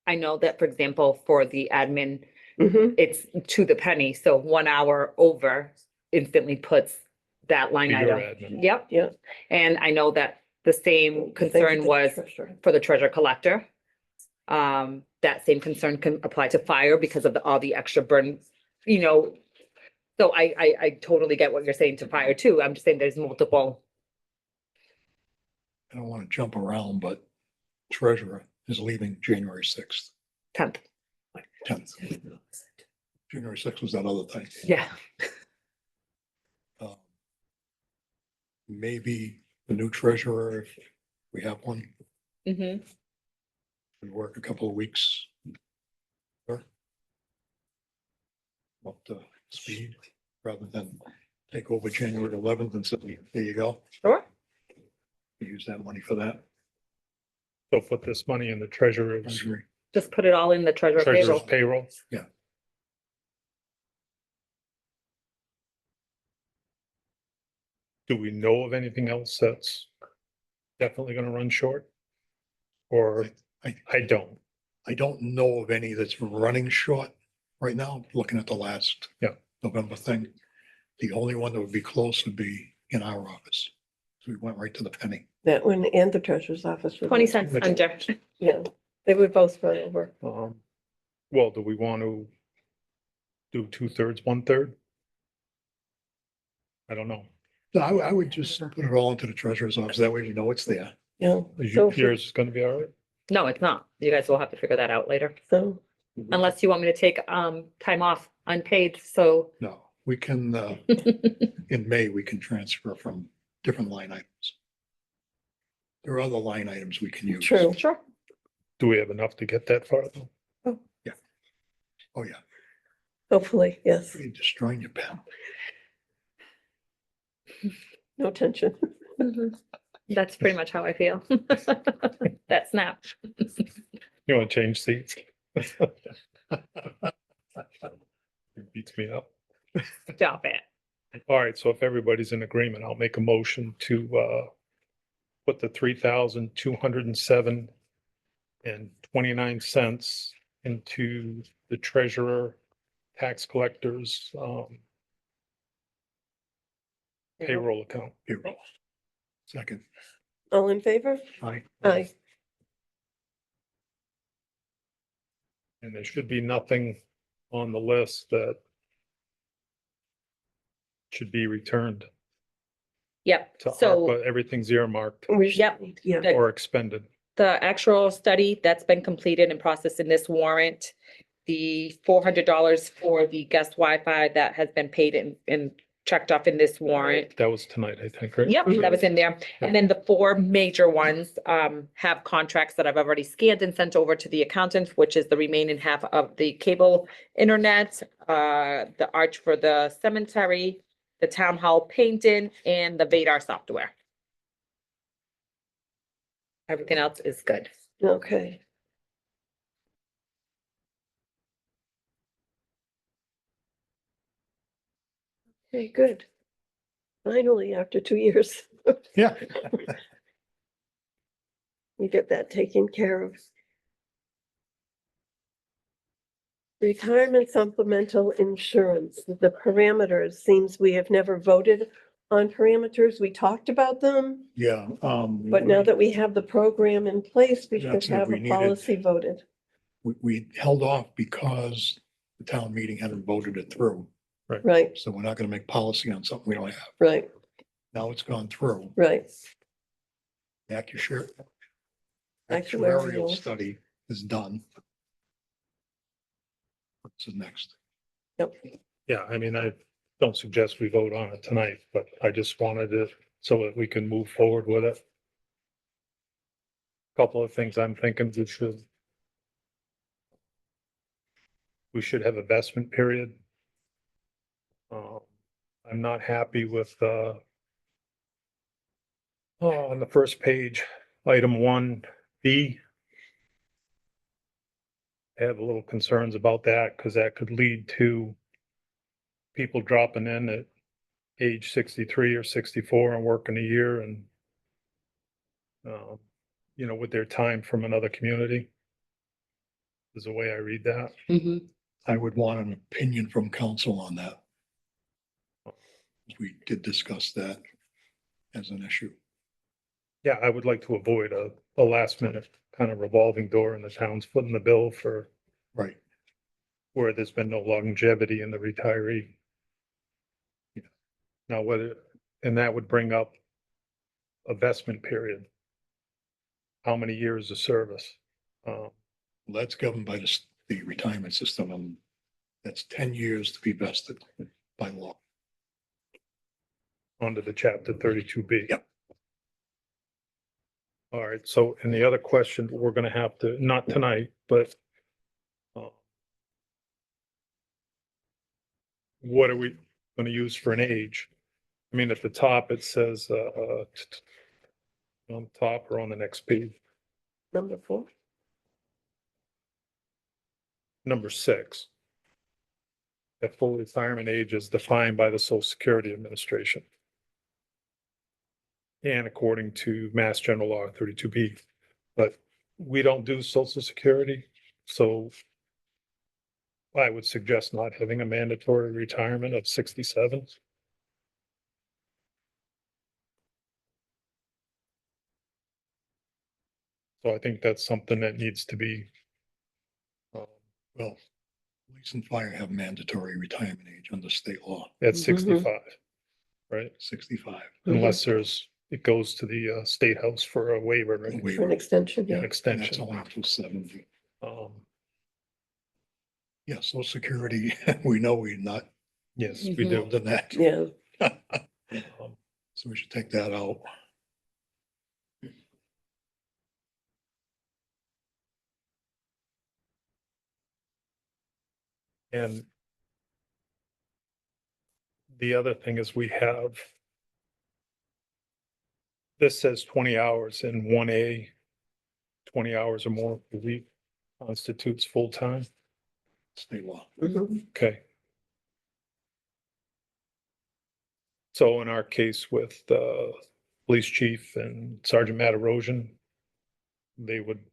I know that, for example, for the admin, Mhm. it's to the penny, so 1 hour over instantly puts that line For your item. admin. Yep. Yeah. And I know that the same Same concern with the was treasurer. for the treasure collector. That same concern can apply to fire because of all the extra burden, you know. So I totally get what you're saying to fire too. I'm just saying there's multiple. I don't want to jump around, but treasurer is leaving January 6th, 10th. 10th. January 6th was that other thing. Yeah. Um, Maybe the new treasurer, if we have one, Mm-hmm. we work a couple of weeks. Sure. Up to speed, rather than take over January 11th and say, there you go. Sure. We use that money for that. So put this money in the treasurer's Treasury. Just put it all in the treasurer treasurer's payroll. payroll. Do we know of anything else that's definitely gonna run short? Or I don't. I don't know of any that's running short right now, looking at the last. Yeah. November thing. The only one that would be close would be in our office. So we went right to the penny. That one and the treasurer's office. would 20 be- cents under. Yeah, they would both run over. Well, do we want to do 2/3, 1/3? I don't know. No, I would just put it all into the treasurer's office. That way we know it's there. Yeah, Is So for- yours is gonna be all right? No, it's not. You guys will have to figure that out later. so, Unless you want me to take time off unpaid, so. No, we can, in May, we can transfer from different line items. There are other line items we can use. true. Sure. Do we have enough to get that far though? Oh, yeah. Hopefully, yes, You're destroying your pen. no tension. That's pretty much how I feel. That snap. You wanna change seats? It beats me up. Stop it. All right, so if everybody's in agreement, I'll make a motion to put the 3,207.29 into the treasurer tax collectors, payroll account. Payroll. Second. All in favor? Aye. Aye. And there should be nothing on the list that should be returned Yep, to so ARPA. Everything's earmarked We just Yep. need- Yeah. the or expended. the actual study that's been completed and processed in this warrant, the $400 for the guest Wi-Fi that has been paid and checked off in this warrant. That was tonight, I think, right? Yep, that was in there. And then the four major ones have contracts that I've already scanned and sent over to the accountant, which is the remaining half of the cable internet, the arch for the cemetery, the town hall painting, and the Vadar software. Everything else is good. Okay. Okay, good. Finally, after 2 years, Yeah. we get that taken care of. Retirement supplemental insurance, the parameters, seems we have never voted on parameters. We talked about them, Yeah. but now that we have the program in place, we should That's it, have we a needed- policy voted. We held off because the town meeting hadn't voted it through. Right, So we're not gonna make policy on something we don't have. right, Now it's gone through. right. Actuarial Actuarial. study is done. What's the next? Yep. Yeah, I mean, I don't suggest we vote on it tonight, but I just wanted it so that we can move forward with it. Couple of things I'm thinking we should have a vestment period. I'm not happy with, on the first page, item 1B. I have a little concerns about that because that could lead to people dropping in at age 63 or 64 and working a year and, with their time from another community. Is the way I read that. I would want an opinion from council on that. We did discuss that as an issue. Yeah, I would like to avoid a last minute kind of revolving door and the town's footing the bill for Right. where there's been no longevity in the retiree. Now, and that would bring up a vestment period. How many years of service? That's governed by the retirement system, and that's 10 years to be vested by law. Under the chapter 32B. Yep. All right, so, and the other question, we're gonna have to, not tonight, but what are we gonna use for an age? I mean, at the top, it says, on top or on the next page, Number 4. number 6. That full retirement age is defined by the Social Security Administration. And according to Mass General Law 32B, but we don't do Social Security, so I would suggest not having a mandatory retirement of 67. So I think that's something that needs to be, Well, police and fire have mandatory retirement age under state law, at Mhm. 65, right? 65. Unless it goes to the State House for a waiver, right? For an Waiver. extension, An yeah. And that's extension. only up to 70. Um, Yeah, Social Security, we know we're not yes, we do. than that. Yeah, So we should take that out. And the other thing is we have, this says 20 hours in 1A, 20 hours or more per week constitutes full-time. State law. mhm, Okay. So in our case with the police chief and Sergeant Matt Erosion, they would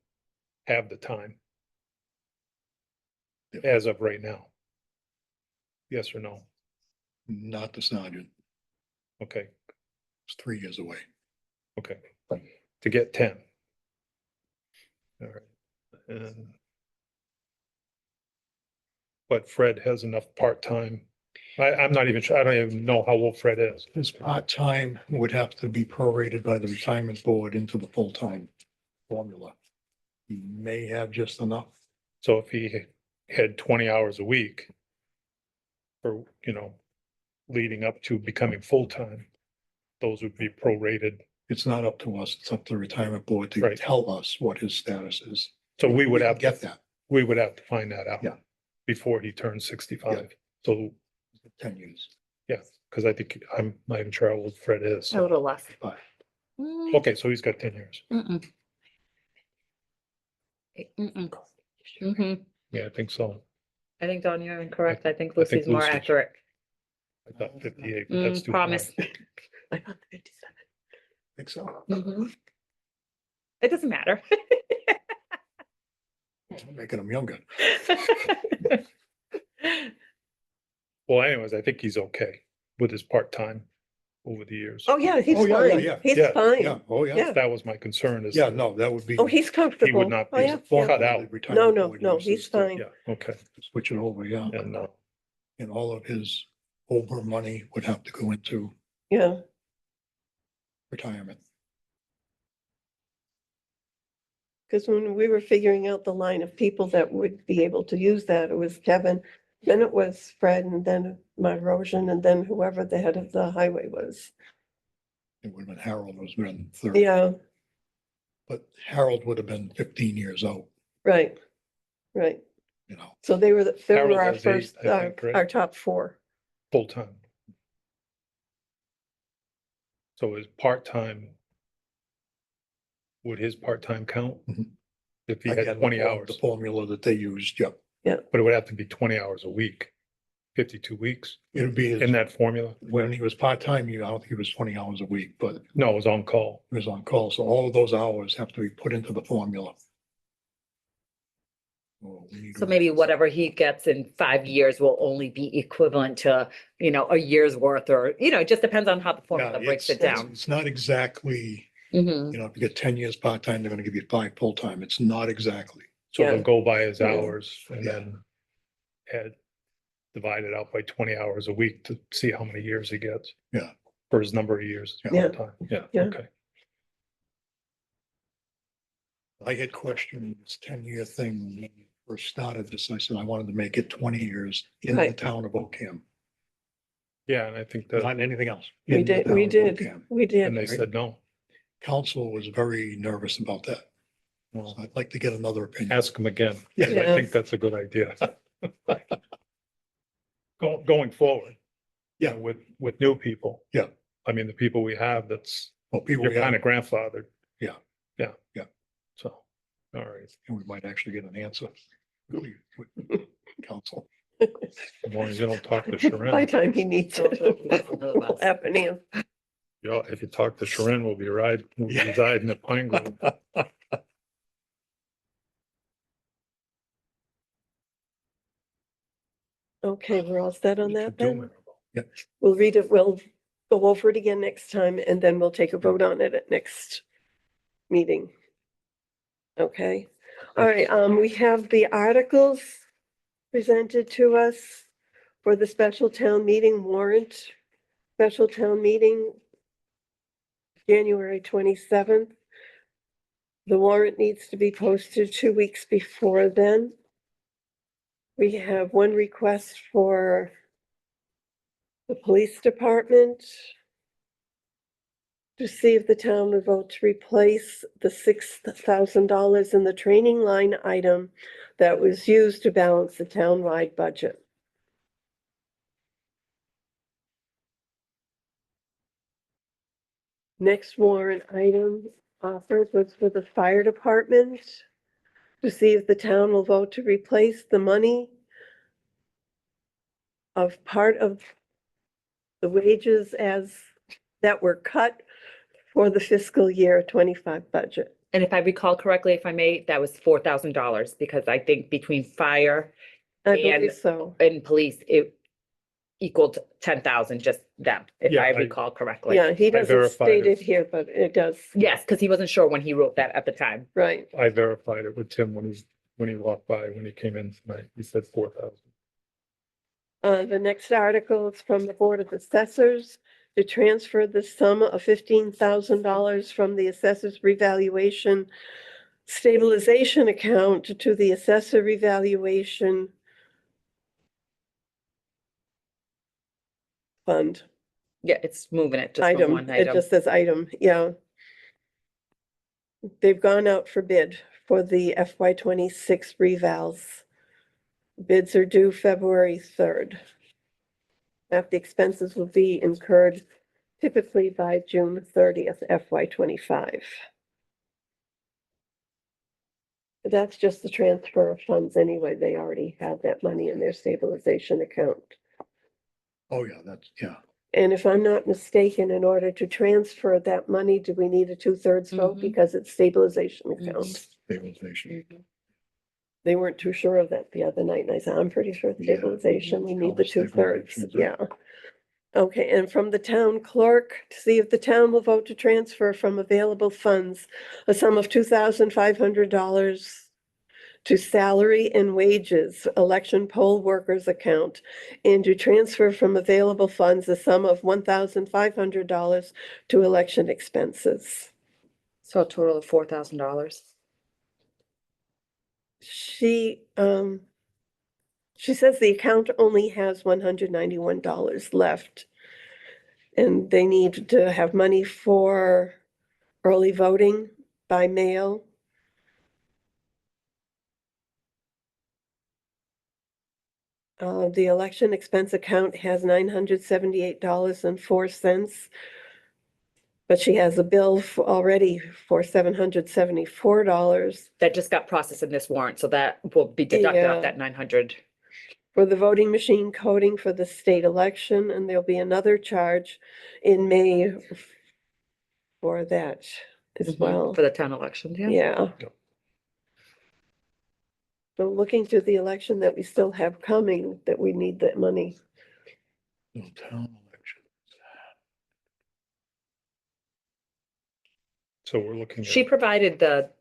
have the time Yep. as of right now. Yes or no? Not the sergeant. Okay, It's 3 years away. okay. To get 10. All right. And but Fred has enough part-time. I'm not even sure, I don't even know how old Fred is. His part-time would have to be prorated by the retirement board into the full-time formula. He may have just enough. So if he had 20 hours a week for, leading up to becoming full-time, those would be prorated. It's not up to us. It's up to the retirement board to Right. tell us what his status is. So we would can have, get that we would have to find that out. Yeah. Before he turns 65. So, 10 years. yeah, because I think, I'm not even sure how old Fred is. A little less. But Okay, so he's got 10 years. Mm-mm. Mm-mm. Mhm. Yeah, I think so. I think, Dawn, you're incorrect. I think I think Lucy's more Lucy's- accurate. I thought 58, but that's too high. Promise. I thought 57. think so. Mhm. It doesn't matter. Making him younger. Well, anyways, I think he's okay with his part-time over the years. Oh, yeah, he's Oh, yeah, yeah, fine. yeah. He's Yeah, fine. Yeah, oh, yeah. Yeah. That was my concern is. Yeah, no, that would be. Oh, he's comfortable. not Oh, be yeah, yeah. cut out. No, no, no, he's fine. Yeah, okay. Switch it over, yeah. And, And all of his over money would have to go into Yeah, retirement. because when we were figuring out the line of people that would be able to use that, it was Kevin, then it was Fred, and then Marosian, and then whoever the head of the highway was. It would have been Harold was been 30, Yeah, but Harold would have been 15 years out, right, right. So they were Harold our has eight, first, I think, right? our top four. full-time. So his part-time. Would his part-time count? Mhm. If he Again, had 20 the hours, formula that they used, yeah. but it would have to be 20 hours a week, 52 weeks It would be, in that formula? when he was part-time, I don't think he was 20 hours a week, but No, it was on call. he was on call. So all of those hours have to be put into the formula. Oh, we need So to- maybe whatever he gets in 5 years will only be equivalent to, a year's worth, or, it just depends on how the Yeah, formula breaks it it's- down. It's not exactly, Mhm. if you get 10 years part-time, they're gonna give you 5 full-time. It's not exactly. So Yeah. they'll go by his Yeah. hours and Yeah. then add, divide it out by 20 hours a week to see how many years he gets. Yeah. For his number of years. Yeah. part-time. Yeah, Yeah. okay. I had questioned this 10-year thing when we first started this. I said I wanted to make it 20 years in the Right. town of Ocam, Yeah, and I think that, not anything else. We in the did, town we of did, Ocam. we and did. they said no. Council was very nervous about that. Well, So I'd like to get another opinion. ask him again. Yeah. 'Cause I Yeah. think that's a good idea. Going forward. Yeah. With new people. Yeah. I mean, the people we have, that's, Well, people, you're we kind have- of grandfathered. Yeah. Yeah. Yeah. So, all right, and we might actually get an answer. with Council. as long as you don't talk to By the Sharon. time he needs it. It'll happen to him. Yeah, if you talk to Sharon, we'll be residing at Pine Grove. Okay, we're all set on What you that then? doing? We'll read it, we'll go over it again next time, and then we'll take a vote on it at next meeting. Okay, all right, we have the articles presented to us for the special town meeting warrant. Special town meeting, January 27th. The warrant needs to be posted 2 weeks before then. We have one request for the police department to see if the town would vote to replace the $6,000 in the training line item that was used to balance the townwide budget. Next warrant item offered was for the fire department to see if the town will vote to replace the money of part of the wages as that were cut for the fiscal year 25 budget. And if I recall correctly, if I may, that was $4,000, because I think between fire I And- believe so. and police, equaled 10,000, just them, if Yeah, I I- recall correctly. Yeah, he doesn't verified state it. it here, but it does, Yes, because he wasn't sure when he wrote that at the time. right. I verified it with Tim when he walked by, when he came in tonight. He said 4,000. The next article is from the Board of Assessors to transfer the sum of $15,000 from the assessor's revaluation stabilization account to the assessor revaluation fund Yeah, it's moving it just from item. one It item. just says item, yeah. They've gone out for bid for the FY 26 revals. Bids are due February 3rd. After expenses will be incurred typically by June 30th, FY 25. That's just the transfer of funds anyway. They already have that money in their stabilization account. Oh, yeah, that's, yeah. And if I'm not mistaken, in order to transfer that money, do we need a 2/3 vote Mhm. because it's stabilization Mhm. account? Stabilization. They weren't too sure of that the other night, and I said, I'm pretty sure it's Yeah. stabilization, we need the Stabilization, 2/3, right. yeah. Okay, and from the town clerk, to see if the town will vote to transfer from available funds a sum of $2,500 to salary and wages, election poll workers account, and to transfer from available funds a sum of $1,500 to election expenses. So a total of $4,000. She says the account only has $191 left. And they need to have money for early voting by mail. The election expense account has $978.04. But she has a bill already for $774 That just got processed in this warrant, so that will be deducted Yeah. off that 900. for the voting machine coding for the state election, and there'll be another charge in May for that as Mhm, well. For the town elections, yeah. Yeah. Yep. So looking to the election that we still have coming, that we need that money. No town elections. So we're looking She at, provided the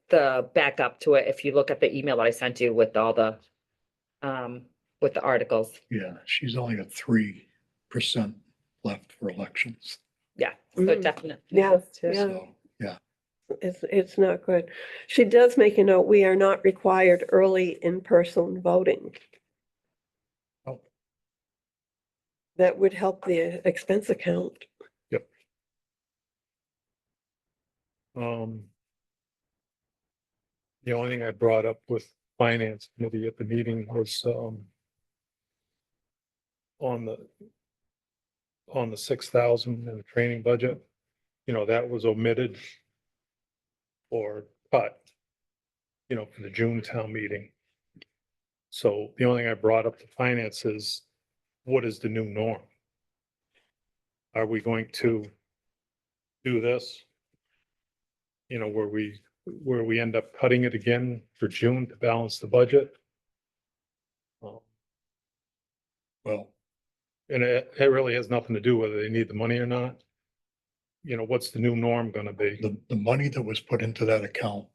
backup to it, if you look at the email that I sent you with all the, with the articles. Yeah, she's only got 3% left for elections. Yeah, so Mm. definitely. Yeah, too. yeah. So, yeah, It's not good. She does make a note, we are not required early in-person voting. Oh. That would help the expense account. the only thing I brought up with finance committee at the meeting was, on the 6,000 in the training budget, that was omitted or cut, for the June town meeting. So the only thing I brought up to finance is, what is the new norm? Are we going to do this? Where we end up cutting it again for June to balance the budget? well, And it really has nothing to do whether they need the money or not. What's the new norm gonna be? the money that was put into that account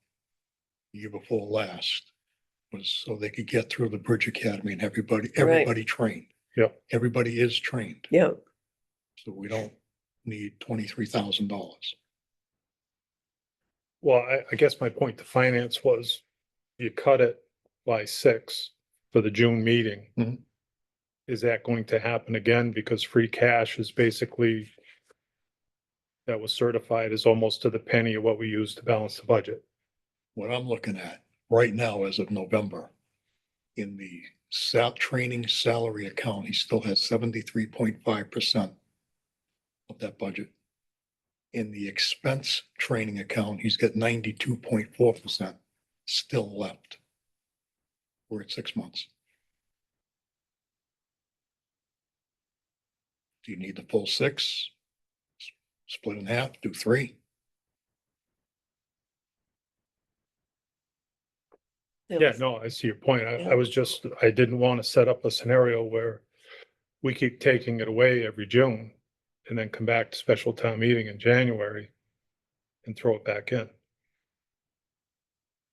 the year before last was so they could get through the Bridge Academy and everybody trained. Yep. Everybody is trained, Yeah, so we don't need $23,000. Well, I guess my point to finance was, you cut it by 6 for the June meeting. Mhm. Is that going to happen again? Because free cash is basically, that was certified as almost to the penny of what we use to balance the budget. What I'm looking at right now as of November, in the training salary account, he still has 73.5% of that budget. In the expense training account, he's got 92.4% still left. We're at 6 months. Do you need the full 6? Split in half, do 3. that Yeah, was- no, I see your point. I didn't want to set up a scenario where we keep taking it away every June and then come back to special town meeting in January and throw it back in.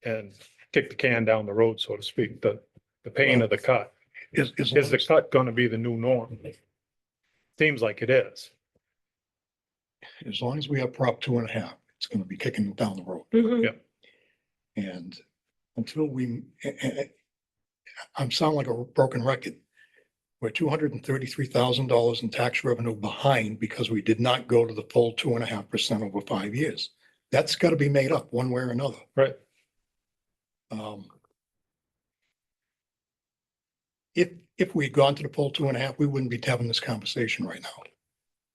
And kick the can down the road, so to speak, the pain of the cut. Is Is the cut gonna be the new norm? Seems like it is. as long as we have Prop 2.5, it's gonna be kicking down the road. Mhm. And until I'm sounding like a broken record. We're $233,000 in tax revenue behind because we did not go to the full 2.5% over 5 years. That's gotta be made up one way or another. Right. If we had gone to the full 2.5, we wouldn't be having this conversation right now.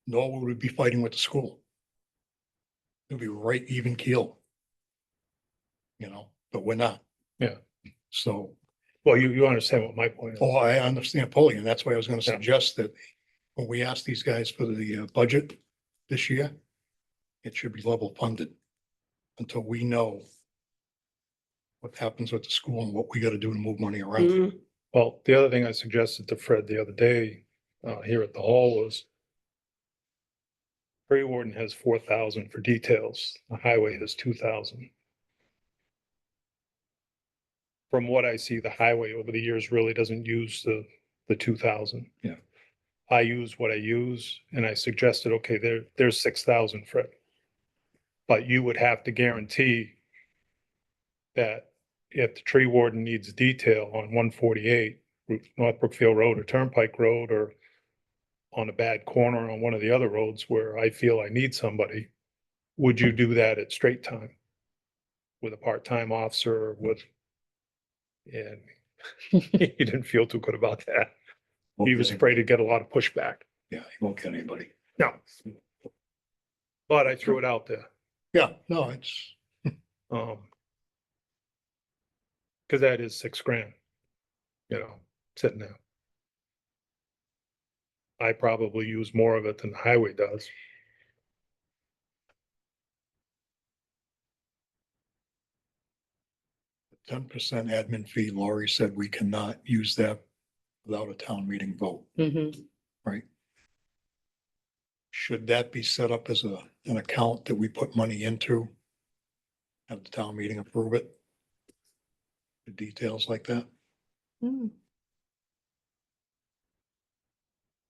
Nor would we be fighting with the school. It'd be right even keel. But we're not. Yeah. So, Well, you understand what my point is. oh, I understand fully, and that's why I was gonna Yeah. suggest that when we ask these guys for the budget this year, it should be level funded until we know what happens with the school and what we gotta do to move money around. Mhm. Well, the other thing I suggested to Fred the other day, here at the hall was tree warden has 4,000 for details. The highway has 2,000. From what I see, the highway over the years really doesn't use the 2,000. Yeah. I use what I use, and I suggested, okay, there's 6,000, Fred. But you would have to guarantee that if the tree warden needs detail on 148, North Brookfield Road or Turnpike Road, or on a bad corner on one of the other roads where I feel I need somebody, would you do that at straight time? With a part-time officer, and he didn't feel too good about that. He was afraid to get a lot of pushback. Yeah, he won't get anybody. No. But I threw it out there. Yeah, no, it's, Cause that is $6,000, sitting there. I probably use more of it than the highway does. 10% admin fee. Laurie said we cannot use that without a town meeting vote, Mhm. right? Should that be set up as an account that we put money into? Have the town meeting approve it? The details like that? Hmm.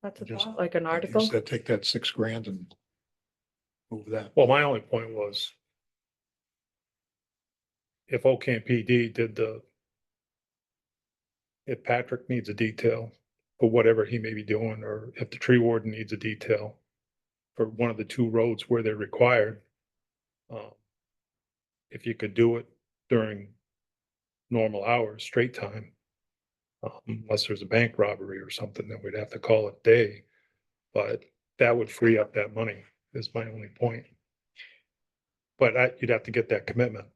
That's a Just- thought, like an article. Instead, take that $6,000 and move that. Well, my only point was if Ocam PD did if Patrick needs a detail for whatever he may be doing, or if the tree warden needs a detail for one of the two roads where they're required, if you could do it during normal hours, straight time, unless there's a bank robbery or something, then we'd have to call it day. But that would free up that money, is my only point. But you'd have to get that commitment.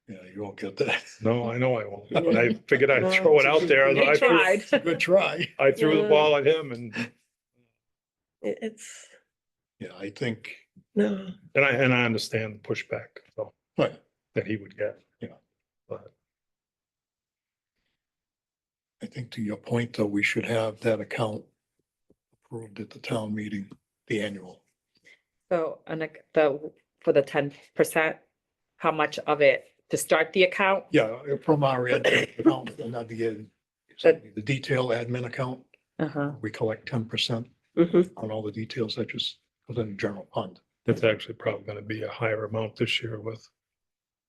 Yeah, you won't get that. No, I know I won't, but I figured I'd throw it out there. They tried. Good try. I threw the ball at him and It's, Yeah, I think, no, I understand the pushback, so, but that he would get. Yeah. But I think to your point, though, we should have that account approved at the town meeting, the annual. So, and for the 10%, how much of it to start the account? Yeah, from our account, and that'd be the detail admin account, Uh-huh. we collect 10% mhm. on all the details that just goes in the general fund. it's actually probably gonna be a higher amount this year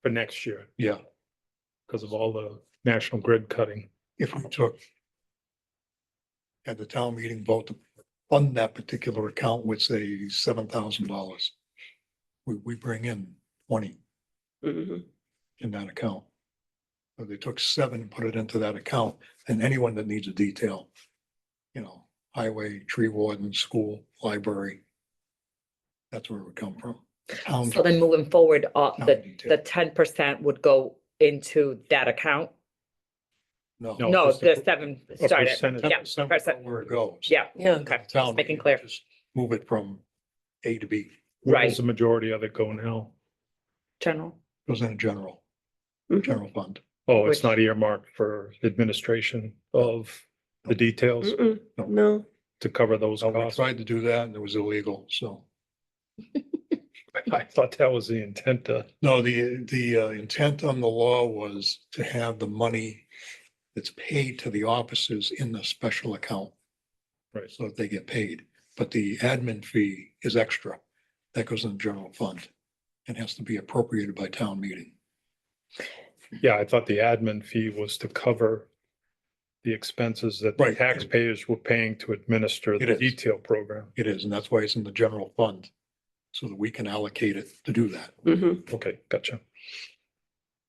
for next year, Yeah, because of all the National Grid cutting. if we had the town meeting vote to fund that particular account with, say, $7,000, we bring in 20 Mhm. in that account. So they took 7 and put it into that account, and anyone that needs a detail, highway, tree warden, school, library, that's where it would come from. Town- So then moving forward, town the detail. 10% would go into that account? No. No, just the a- 7 a started, percentage. yeah, 10% percent, where it goes. yeah, Yeah. okay, Town just making meeting clear. just Move it from A to B, Where Right. does the majority of it go now? General. goes in a general Mhm. fund. Oh, it's Which- not earmarked for administration of the details? Mm-mm. No, to cover those We costs. tried to do that and it was illegal, so. I thought that was the intent to, No, the intent on the law was to have the money that's paid to the officers in the special account. Right. So that they get paid, but the admin fee is extra. That goes in the general fund and has to be appropriated by town meeting. yeah, I thought the admin fee was to cover the expenses that the Right. taxpayers were paying to administer It the is. detail program. It is, and that's why it's in the general fund, so that we can allocate it to do that. Mhm. Okay, gotcha.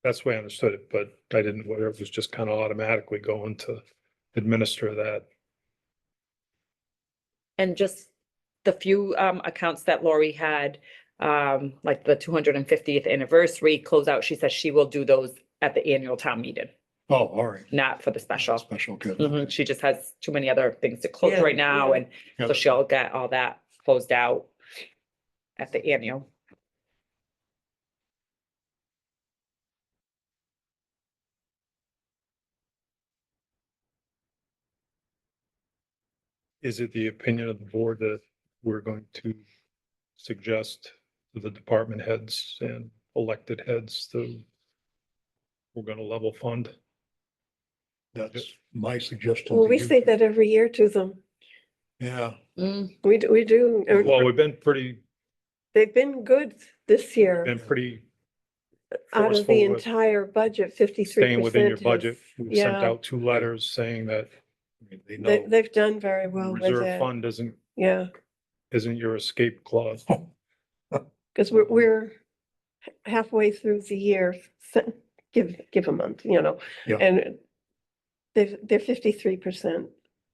That's the way I understood it, but I didn't, whether it was just kind of automatically going to administer that. And just the few accounts that Lori had, like the 250th anniversary closeout, she says she will do those at the annual town meeting, Oh, all right. not for the special. Special, good. Mhm, she just has too many other things to close Yeah, right now, yeah. and so Yep. she'll get all that closed out at the annual. Is it the opinion of the board that we're going to suggest to the department heads and elected heads to, we're gonna level fund? That's my suggestion. Well, to we you. say that every year to them. Yeah, We do. and Well, we've been pretty They've been good this year. Out Out of forceful the with entire budget, 53%. staying within your budget. We've sent yeah. out 2 letters saying that I mean, they know. They've done very well with reserve it. fund Yeah, isn't your escape clause. because we're halfway through the year, give a month, Yeah. and they're 53%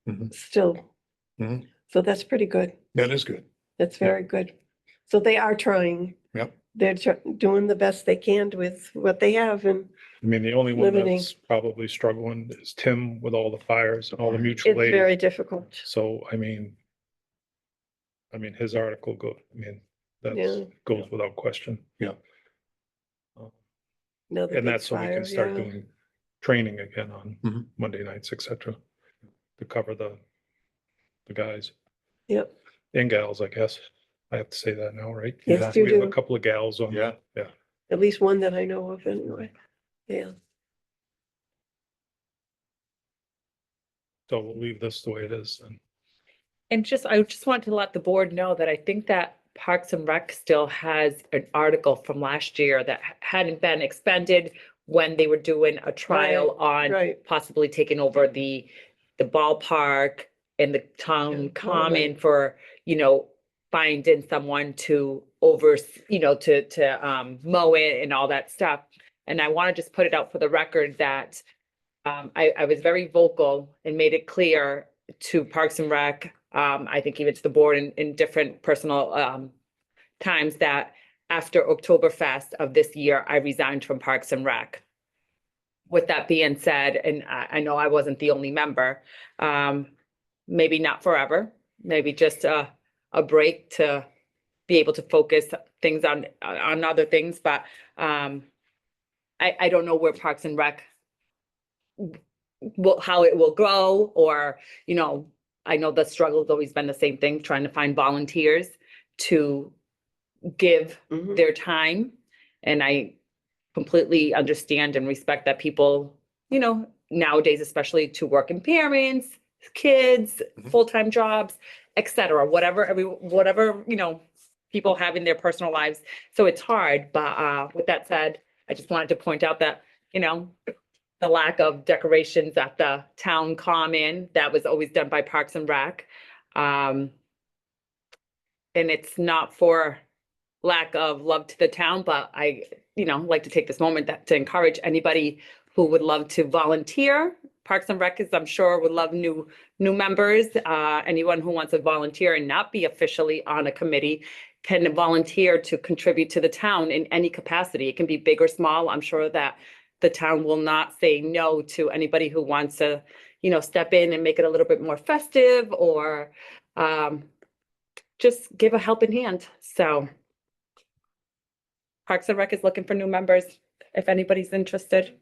Mhm. still. Mhm. So that's pretty good. That is good. That's very good. So they are trying. Yep. They're doing the best they can with what they have, and I mean, the only one Limiting. that's probably struggling is Tim with all the fires and all the mutual it's aid. very difficult. So, I mean, his article Yeah. that goes without question. Yeah. Now the And big that's so we fire, can start yeah. doing training again on Mhm. Monday nights, et cetera, to cover the guys Yep, and gals, I guess. I have to say that now, right? Yes, you We have a do. couple of gals on. Yeah. at least one that I know of anyway. Yeah, So we'll leave this the way it is then. And I just want to let the board know that I think that Parks and Rec still has an article from last year that hadn't been expended when they were doing a trial on right. possibly taking over the ballpark and the town Yeah, common right. for, finding someone to to mow it and all that stuff. And I want to just put it out for the record that I was very vocal and made it clear to Parks and Rec, I think even to the board in different personal times, that after Oktoberfest of this year, I resigned from Parks and Rec. With that being said, and I know I wasn't the only member, maybe not forever, maybe just a break to be able to focus things on other things, but I don't know where Parks and Rec how it will grow, or, I know the struggle has always been the same thing, trying to find volunteers to give Mhm. their time. And I completely understand and respect that people, nowadays, especially to working parents, kids, Mhm. full-time jobs, et cetera, whatever, people have in their personal lives. So it's hard, but with that said, I just wanted to point out that, the lack of decorations at the town common, that was always done by Parks and Rec. And it's not for lack of love to the town, but I, like to take this moment to encourage anybody who would love to volunteer. Parks and Rec, I'm sure, would love new members. Anyone who wants to volunteer and not be officially on a committee can volunteer to contribute to the town in any capacity. It can be big or small. I'm sure that the town will not say no to anybody who wants to, step in and make it a little bit more festive, or just give a helping hand. So Parks and Rec is looking for new members, if anybody's interested.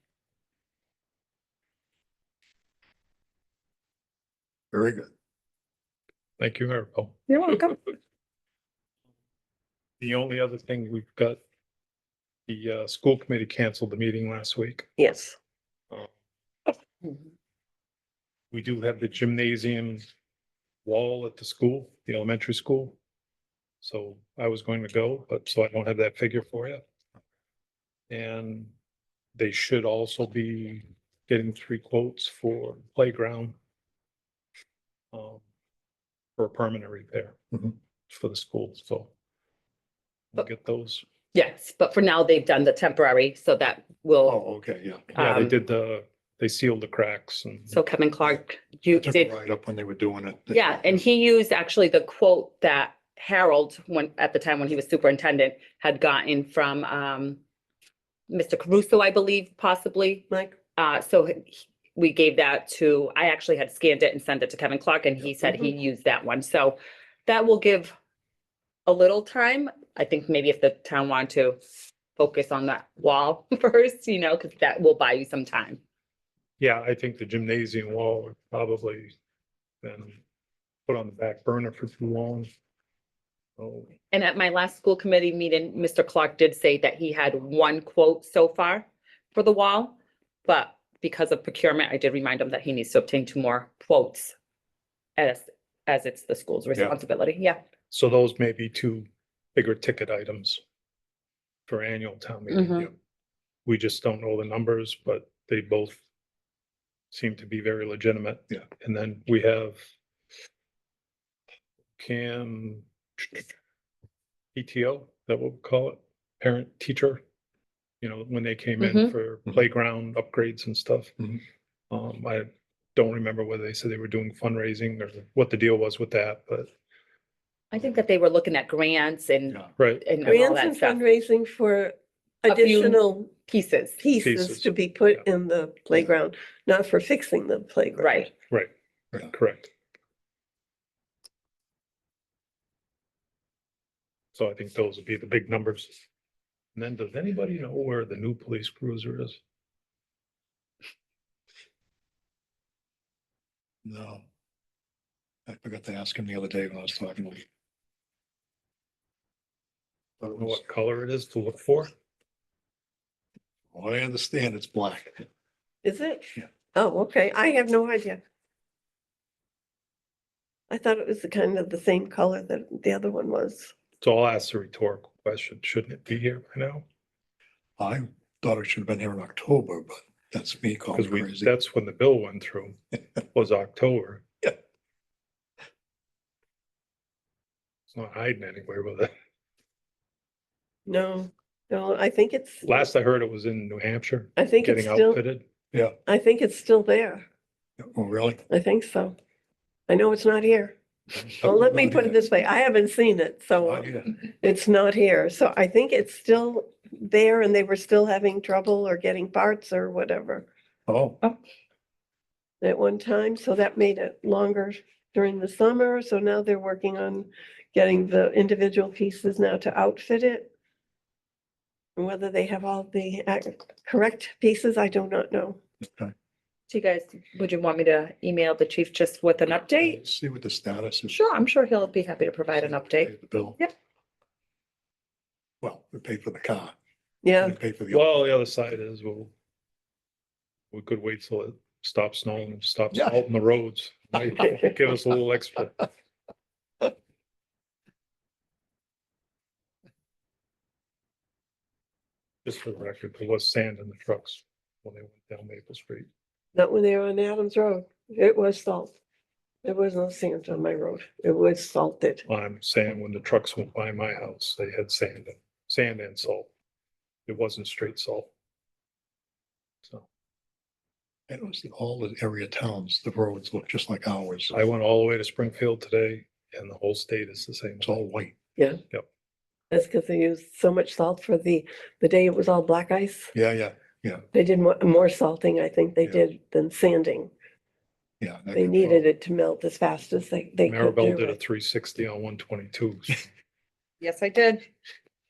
Very good. Thank you, Maribel. You're welcome. The only other thing we've got, the school committee canceled the meeting last week. Yes. We do have the gymnasium wall at the school, the elementary school. So I was going to go, but so I don't have that figure for you. And they should also be getting 3 quotes for playground. For a permanent repair for the school, so. We'll get those. Yes, but for now, they've done the temporary, so that will, Oh, okay, yeah. Yeah, they Um, did they sealed the cracks and. so Kevin Clark, you Took did. it right up when they were doing it. Yeah, and he used actually the quote that Harold, when, at the time when he was superintendent, had gotten from Mr. Caruso, I believe, possibly. Mike? So we gave that to, I actually had scanned it and sent it to Kevin Clark, and he said he used that one. So that will give a little time. I think maybe if the town wanted to focus on that wall first, you know, because that will buy you some time. Yeah, I think the gymnasium wall would probably been put on the back burner for too long. Oh, And at my last school committee meeting, Mr. Clark did say that he had 1 quote so far for the wall. But because of procurement, I did remind him that he needs to obtain 2 more quotes as it's the school's responsibility. Yeah. so those may be 2 bigger ticket items for annual town meeting. Mhm. Yep. We just don't know the numbers, but they both seem to be very legitimate. Yeah. And then we have PTO, that what we call it, parent teacher. You know, when they came in Mhm. for playground upgrades and stuff. Mhm. I don't remember whether they said they were doing fundraising or what the deal was with that, but I think that they were looking at grants and, Yeah. right. and all Grants that and stuff, fundraising for A few additional pieces. pieces to be put in the playground, not for fixing the playground. Right. Right, Yeah. correct. So I think those would be the big numbers. And then does anybody know where the new police cruiser is? No. I forgot to ask him the other day when I was talking to him. I don't know what color it is to look for. What I understand, it's black. Is it? Yeah. Oh, okay. I have no idea. I thought it was the kind of the same color that the other one was. So I'll ask a rhetorical question. Shouldn't it be here by now? I thought it should have been here in October, but that's me Because calling crazy. that's when the bill went through, was October. Yeah. It's not hiding anywhere with it. No, no, I think it's, Last I heard it was in New Hampshire, I think it's getting still, outfitted. Yeah. I think it's still there. Oh, really? I think so. I know it's not here. Well, let me put it this way. I haven't seen it, so Not yet. it's not here. So I think it's still there and they were still having trouble or getting parts or whatever Oh, at one time. So that made it longer during the summer. So now they're working on getting the individual pieces now to outfit it. And whether they have all the correct pieces, I do not know. okay. So you guys, would you want me to email the chief just with an update? See what the status is. Sure, I'm sure he'll be happy to provide an update. Pay the bill. Yep. Well, we pay for the car. Yeah, We pay for the. Well, the other side is, we could wait till it stops snowing and stops Yeah. salting the roads. Might give us a little extra. Just for the record, there was sand in the trucks when they went down Maple Street. not when they were on Adams Road. It was salt. There was no sand on my road. It was salted. I'm saying when the trucks went by my house, they had sand and salt. It wasn't straight salt. So I don't see all the area towns, the roads look just like ours. I went all the way to Springfield today and the whole state is the same. It's all white. That's because they used so much salt for the day it was all black ice. Yeah, yeah, They did more salting, I think they Yeah. did than sanding. yeah. that They could needed prob- it to melt as fast as they could Maribel do did a it. 360 on 122. Yes, I did.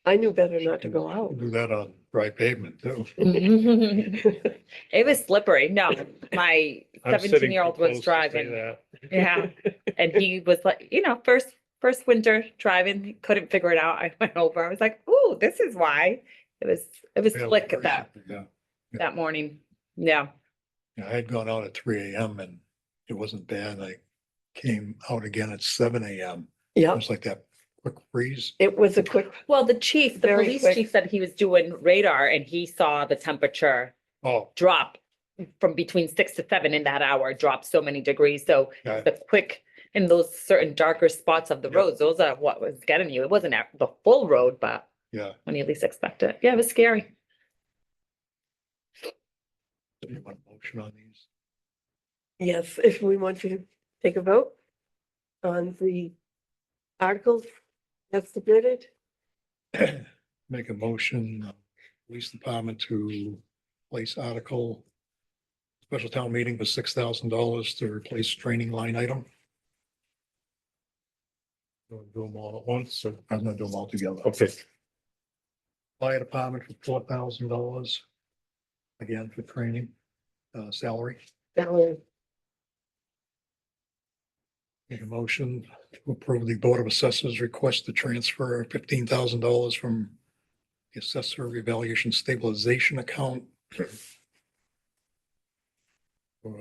I knew better not to go out. Do that on dry pavement too. It was slippery. No, my I'm sitting 17-year-old too was close to say driving. that. Yeah. And he was like, first winter driving, he couldn't figure it out. I went over, I was like, ooh, this is why. It was Yeah, slick very that simple, Yeah, that morning. Yeah. yeah, I had gone out at 3 a.m. and it wasn't bad. I came out again at 7 a.m. It Yeah, was like that quick freeze. it was a quick, Well, the Very police quick. chief said he was doing radar and he saw the temperature Oh, drop from between 6 to 7 in that hour, drop so many degrees. So yeah, the quick in those certain darker spots of the Yeah. roads, those are what was getting you. It wasn't at the full road, but yeah. when you least expect it. Yeah, it was scary. Do you want a motion on these? yes, if we want to take a vote on the articles that's submitted. Make a motion, police department to place article, special town meeting for $6,000 to replace training line item. You wanna Do them all at once, or, I'm gonna do them all together. okay, Fire department for $4,000. Again, for training, salary. Valerie, Make a motion to approve the Board of Assessors request to transfer $15,000 from the assessor revaluation stabilization account for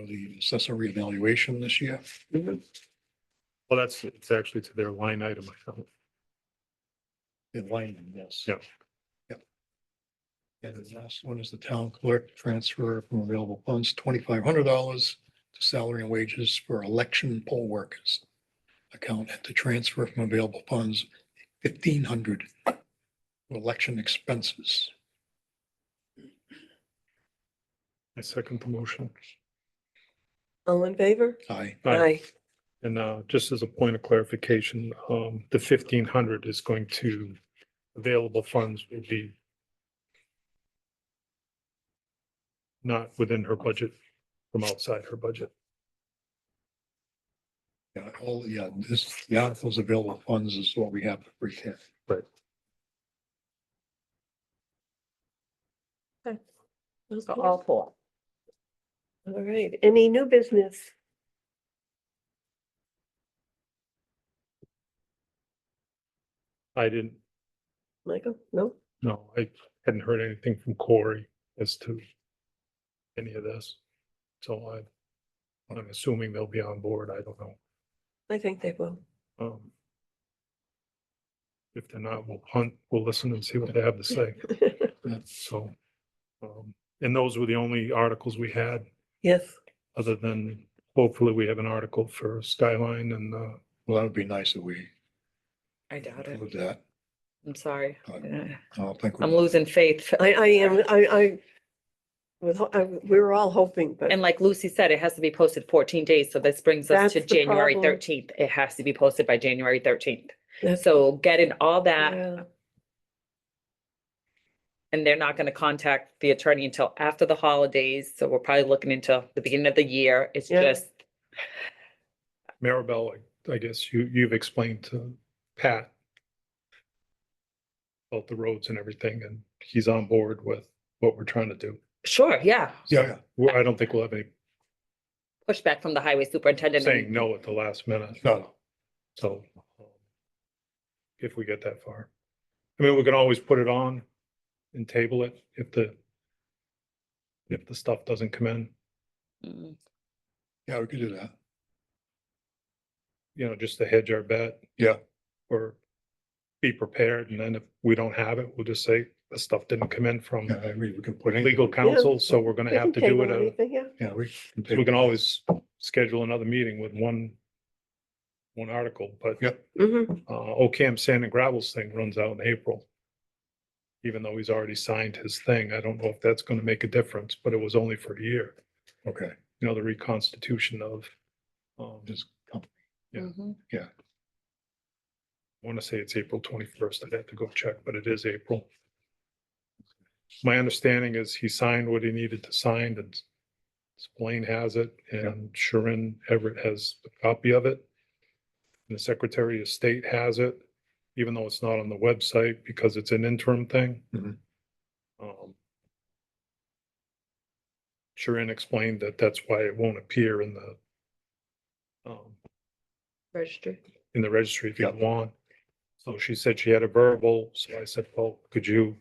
the assessor reevaluation this year. well, it's actually to their line item, I thought. The line, yes. Yep. Yep. And the last one is the town clerk transfer from available funds, $2,500 to salary and wages for election poll workers. Account and to transfer from available funds, $1,500 for election expenses. I second the motion. all in favor? Aye. Aye. And just as a point of clarification, the 1,500 is going to, available funds will be not within her budget, from outside her budget. Yeah, the articles available funds is what we have to free cash. So all four. All right, any new business? I didn't, Michael, no? no, I hadn't heard anything from Corey as to any of this. So I'm assuming they'll be on board. I don't know. I think they will. Um, if they're not, we'll listen and see what they have to say. So, and those were the only articles we had, Yes, other than hopefully we have an article for Skyline and, Well, that would be nice if we I doubt it. include that. I'm sorry. I don't think. I'm losing faith. I am, we were all hoping, but And like Lucy said, it has to be posted 14 days. So this brings us to That's the January problem. 13th. It has to be posted by January 13th. that's, So getting all that, yeah, and they're not going to contact the attorney until after the holidays. So we're probably looking into the beginning of the year. It's Yeah. just, Maribel, I guess you've explained to Pat about the roads and everything, and he's on board with what we're trying to do. sure, yeah. Yeah, I don't think we'll have any Pushback from the highway superintendent. saying no at the last minute. no, So if we get that far, I mean, we can always put it on and table it if the stuff doesn't come in, Mm, yeah, we could do that. just to hedge our bet. Yeah. Or be prepared. And then if we don't have it, we'll just say the stuff didn't come in from Yeah, I mean, we can put in. legal counsel, so we're gonna we have can to do table it. anything, yeah. Yeah, we So we can always schedule another meeting with one article, but Mhm. OCAM sand and gravels thing runs out in April. Even though he's already signed his thing, I don't know if that's gonna make a difference, but it was only for a year. Okay, The reconstitution of, just company. Yeah. mhm. I wanna say it's April 21st. I'd have to go check, but it is April. My understanding is he signed what he needed to sign, and Blaine has it, and Sharon Everett has a copy of it. And the Secretary of State has it, even though it's not on the website because it's an interim thing. Mhm. Sharon explained that that's why it won't appear in Registry. the registry if you Yep. want. So she said she had a verbal, so I said, well, could you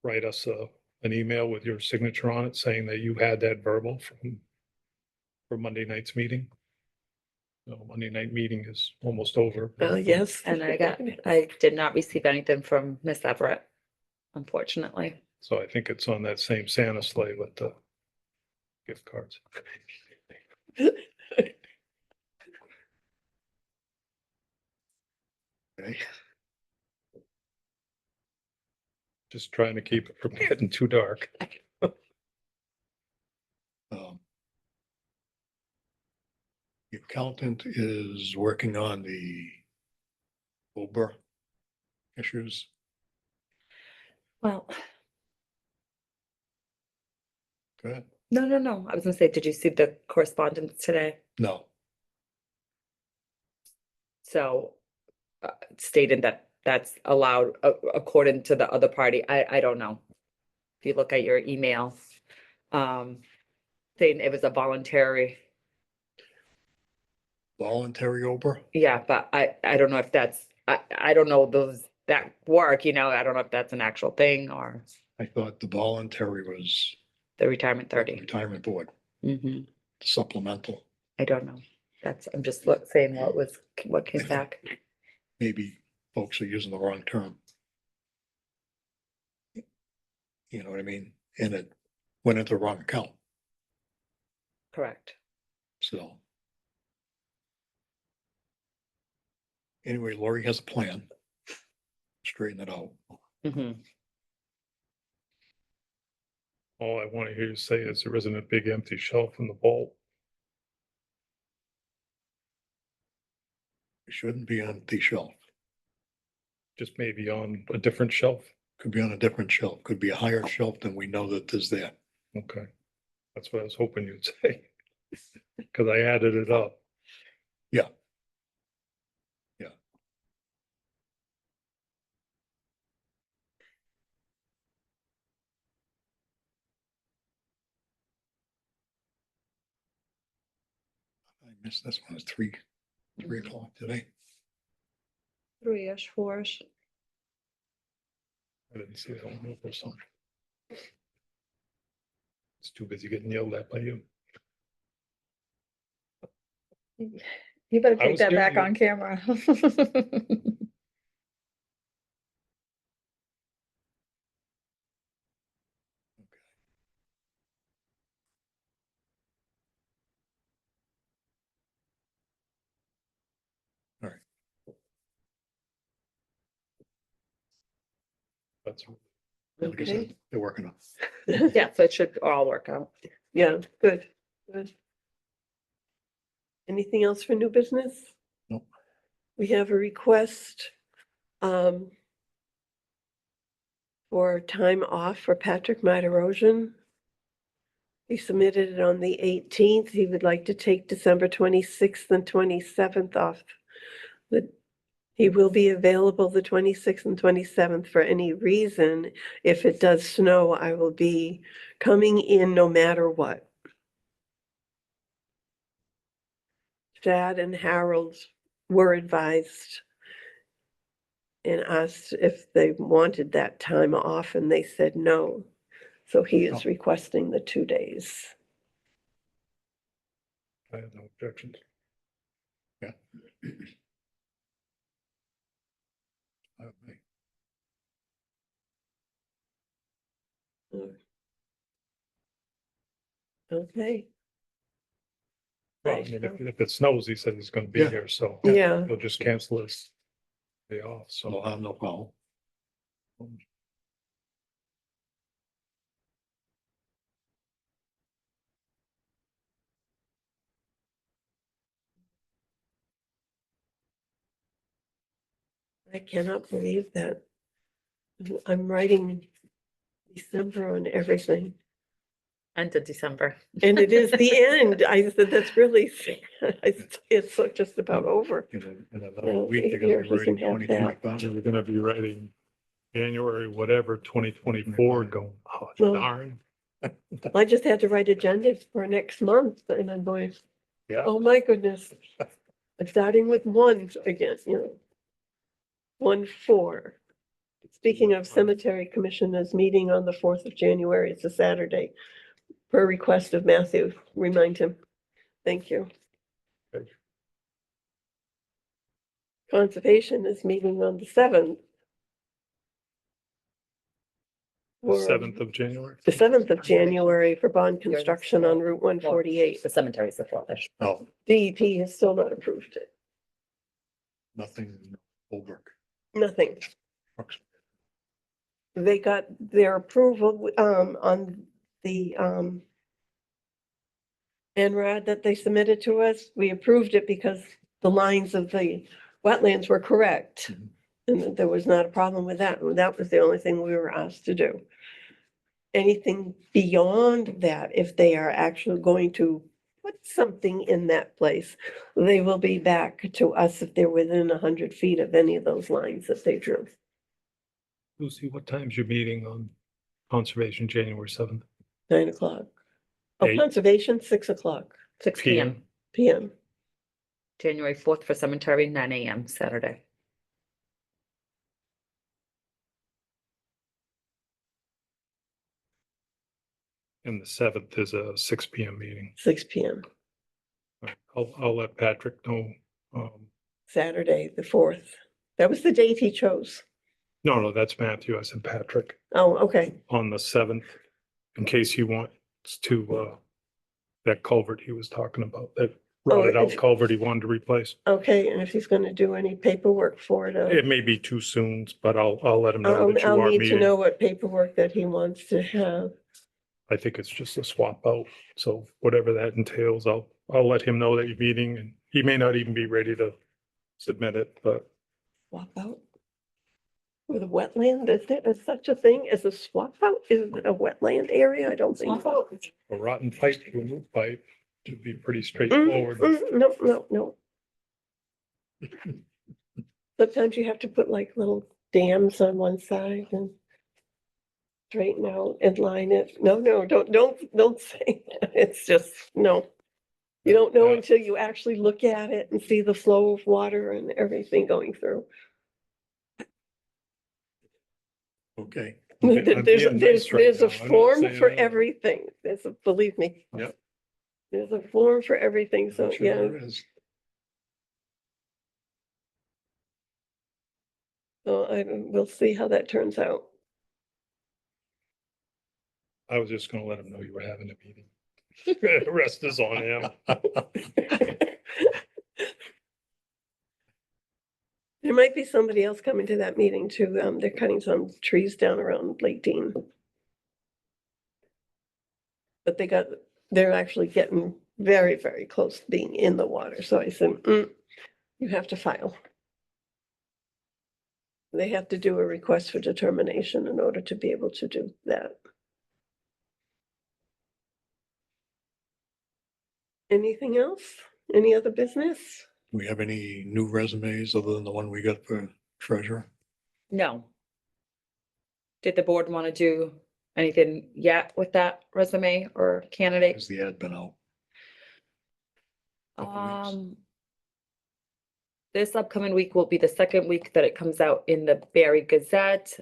write us an email with your signature on it saying that you had that verbal for Monday night's meeting? No, Monday night meeting is almost over. Yes. And I did not receive anything from Miss Everett, unfortunately. So I think it's on that same Santa sleigh with the gift cards. Okay. Just trying to keep it from getting too dark. Um, The accountant is working on the Uber issues. Well, Go ahead. no. I was gonna say, did you see the correspondence today? No, So stating that that's allowed according to the other party. I don't know. If you look at your email, saying it was a voluntary, voluntary Uber. yeah, but I don't know if that's, I don't know those that work, I don't know if that's an actual thing or I thought the voluntary was the retirement 30. retirement board Hmm. supplemental. I don't know. I'm just saying what came back. Maybe folks are using the wrong term. You know what I mean? And it went into the wrong account, Correct. so. Anyway, Lori has a plan. Straighten it out. Hmm. All I want to hear you say is there isn't a big empty shelf in the vault. It shouldn't be on the shelf. Just maybe on a different shelf. Could be on a different shelf, could be a higher shelf than we know that is there. Okay. That's what I was hoping you'd say. Because I added it up. Yeah. Yeah. I missed this one, it's 3 o'clock today. 3-ish, 4-ish. I didn't see that one or something. It's too busy getting yelled at by you. You better I take was that hearing back you. on camera. All right, That's like I said, they're working on. Yeah, so it should all work out. Yeah, good, good. Anything else for new business? Nope. We have a request for time off for Patrick Matarosian. He submitted it on the 18th. He would like to take December 26th and 27th off. He will be available the 26th and 27th for any reason. If it does snow, I will be coming in no matter what. Chad and Harold were advised and asked if they wanted that time off, and they said no. So he is Oh. requesting the 2 days. I have no objections. Yeah. Okay. Okay. Well, I mean, if it snows, he said he's gonna be Yeah. here, so Yeah, he'll just cancel his day off, so. No harm, no foul. I cannot believe that. I'm writing December on everything. End of December. And it is the end. I said, that's really, it's just about over. In another Well, week, they're here gonna he be can writing have that. 2025. We're gonna be writing January, whatever, 2024 going, oh, Well, darn. I just had to write agendas for next month and I'm going, Yeah, oh my goodness. I'm starting with one again, 1-4. Speaking of cemetery commissioners meeting on the 4th of January, it's a Saturday, per request of Matthew. Remind him. Thank you. Okay. Conservation is meeting on the 7th. the for 7th of January. The 7th of January for bond construction on Route 148. The cemetery's the fourth. Oh, DEP has still not approved it. nothing in Holbrook. Nothing. They got their approval on the NRAD that they submitted to us. We approved it because the lines of the wetlands were correct. Mhm. And that there was not a problem with that. That was the only thing we were asked to do. Anything beyond that, if they are actually going to put something in that place, they will be back to us if they're within 100 feet of any of those lines that they drew. Lucy, what time's your meeting on conservation, January 7th? 9 o'clock. Oh, Eight. conservation, 6 o'clock 6 PM. PM, PM. January 4th for cemetery, 9 AM Saturday. And the 7th is a 6 PM meeting. 6 PM, All right, I'll let Patrick know. Saturday, the 4th. That was the date he chose. No, that's Matthew. I said Patrick Oh, okay. on the 7th, in case he wants to, that culvert he was talking about, that rotted out if- culvert he wanted to replace. Okay, and if he's gonna do any paperwork for it, It may be too soon, but I'll let him know that you I'll are need to meeting. know what paperwork that he wants to have. I think it's just a swap out. So whatever that entails, I'll let him know that you're meeting, and he may not even be ready to submit it, but Swap out? With a wetland, is there such a thing as a swap out? Is it a wetland area? I don't think so. a rotten pipe to a new pipe should be pretty straightforward. No. Sometimes you have to put like little dams on one side and straighten out and line it. No, don't say that. It's just, no. You don't know Yeah. until you actually look at it and see the flow of water and everything going through. Okay. I'm being nice right There's a now. I'm not form saying for that. everything. Believe me. Yep. There's a form for everything, so Sure yeah. there is. So we'll see how that turns out. I was just gonna let him know you were having a meeting. The rest is on him. There might be somebody else coming to that meeting too. They're cutting some trees down around Lake Dean. But they're actually getting very, very close to being in the water. So I said, you have to file. They have to do a request for determination in order to be able to do that. Anything else? Any other business? Do we have any new resumes other than the one we got for treasurer? No. Did the board want to do anything yet with that resume or candidate? Has the ad been out? Couple weeks. This upcoming week will be the second week that it comes out in the Barry Gazette.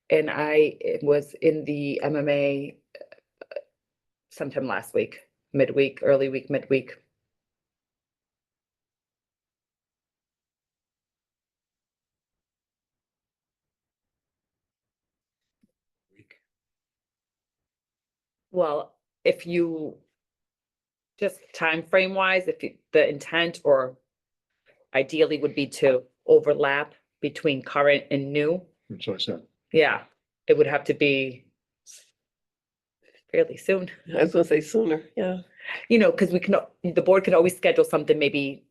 And it was in the MMA sometime last week, midweek, early week, midweek. Week. Well, if you, just time frame wise, the intent or ideally would be to overlap between current and new. That's what I said. Yeah, it would have to be fairly soon, I was gonna say sooner, yeah. because the board can always schedule something maybe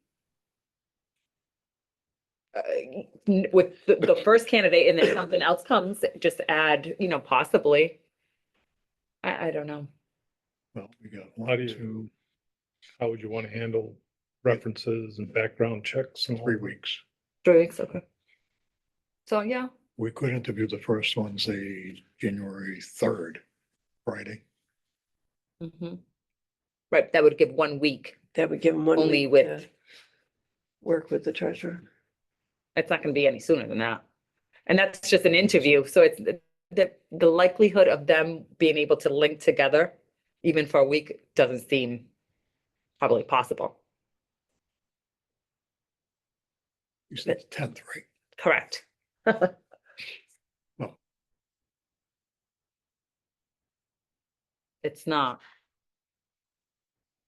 with the first candidate and then something else comes, just add, possibly. I don't know. Well, we got How one, do you- two, How would you want to handle references and background checks and all 3 that? weeks. 3 weeks, okay. So, yeah, We could interview the first one, say, January 3rd, Friday. mhm. Right, that would give 1 week. That would give them 1 Only week with- to work with the treasurer. It's not gonna be any sooner than that. And that's just an interview, so it's the likelihood of them being able to link together, even for a week, doesn't seem probably possible. You said the 10th, right? Correct. Well. It's not.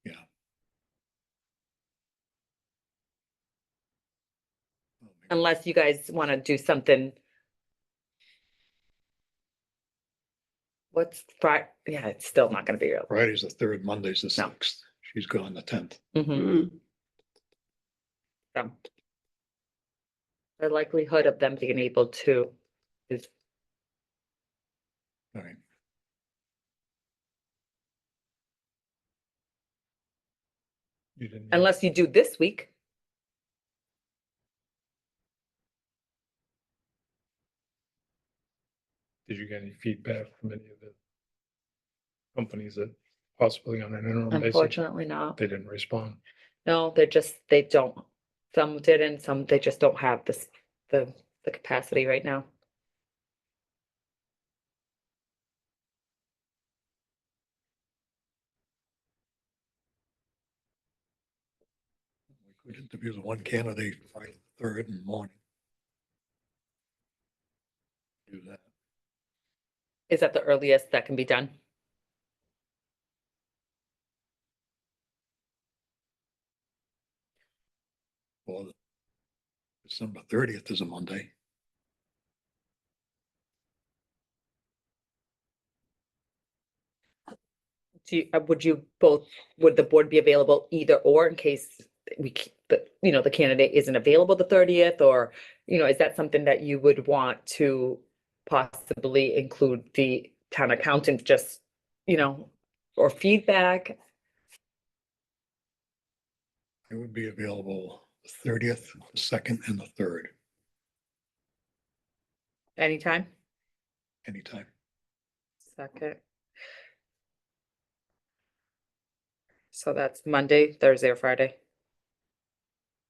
Yeah. Well, maybe Unless you guys want to do something. What's Friday? Yeah, it's still not gonna be real. Friday's the 3rd, Monday's the No. 6th. She's gone the 10th. Mhm. Mm. So, the likelihood of them being able to is All right. You didn't. unless you do this week. Did you get any feedback from any of the companies that possibly on an interim basis? Unfortunately not. They didn't respond. No, they don't. Some did and some, they just don't have this, the capacity right now. We could interview the one candidate Friday the 3rd in the morning. Do that. Is that the earliest that can be done? Well, December 30th is a Monday. Would you both, would the board be available either or in case the candidate isn't available the 30th, or, is that something that you would want to possibly include the town accountant just, or feedback? It would be available the 30th, the 2nd, and the 3rd, Anytime? anytime. Second. So that's Monday, Thursday, or Friday,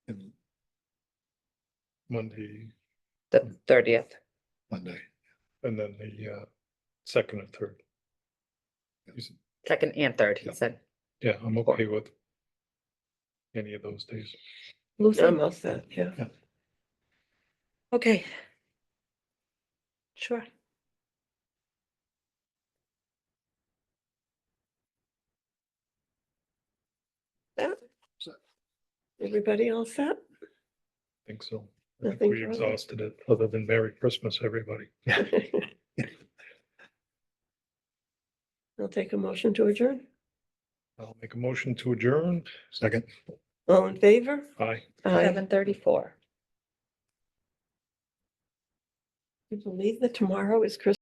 And Monday, the 30th. Monday. and then the second and third. You said- Second and third, he Yeah. said. Yeah, I'm okay with any of those days. Lucy? I'm all set, yeah. Okay. Sure. That- Everybody all set? I think so. I think Nothing we further? exhausted it, other than Merry Christmas, everybody. I'll take a motion to adjourn. I'll make a motion to adjourn. Second. All in favor? Aye. Aye. 7:34. You believe that tomorrow is Christmas?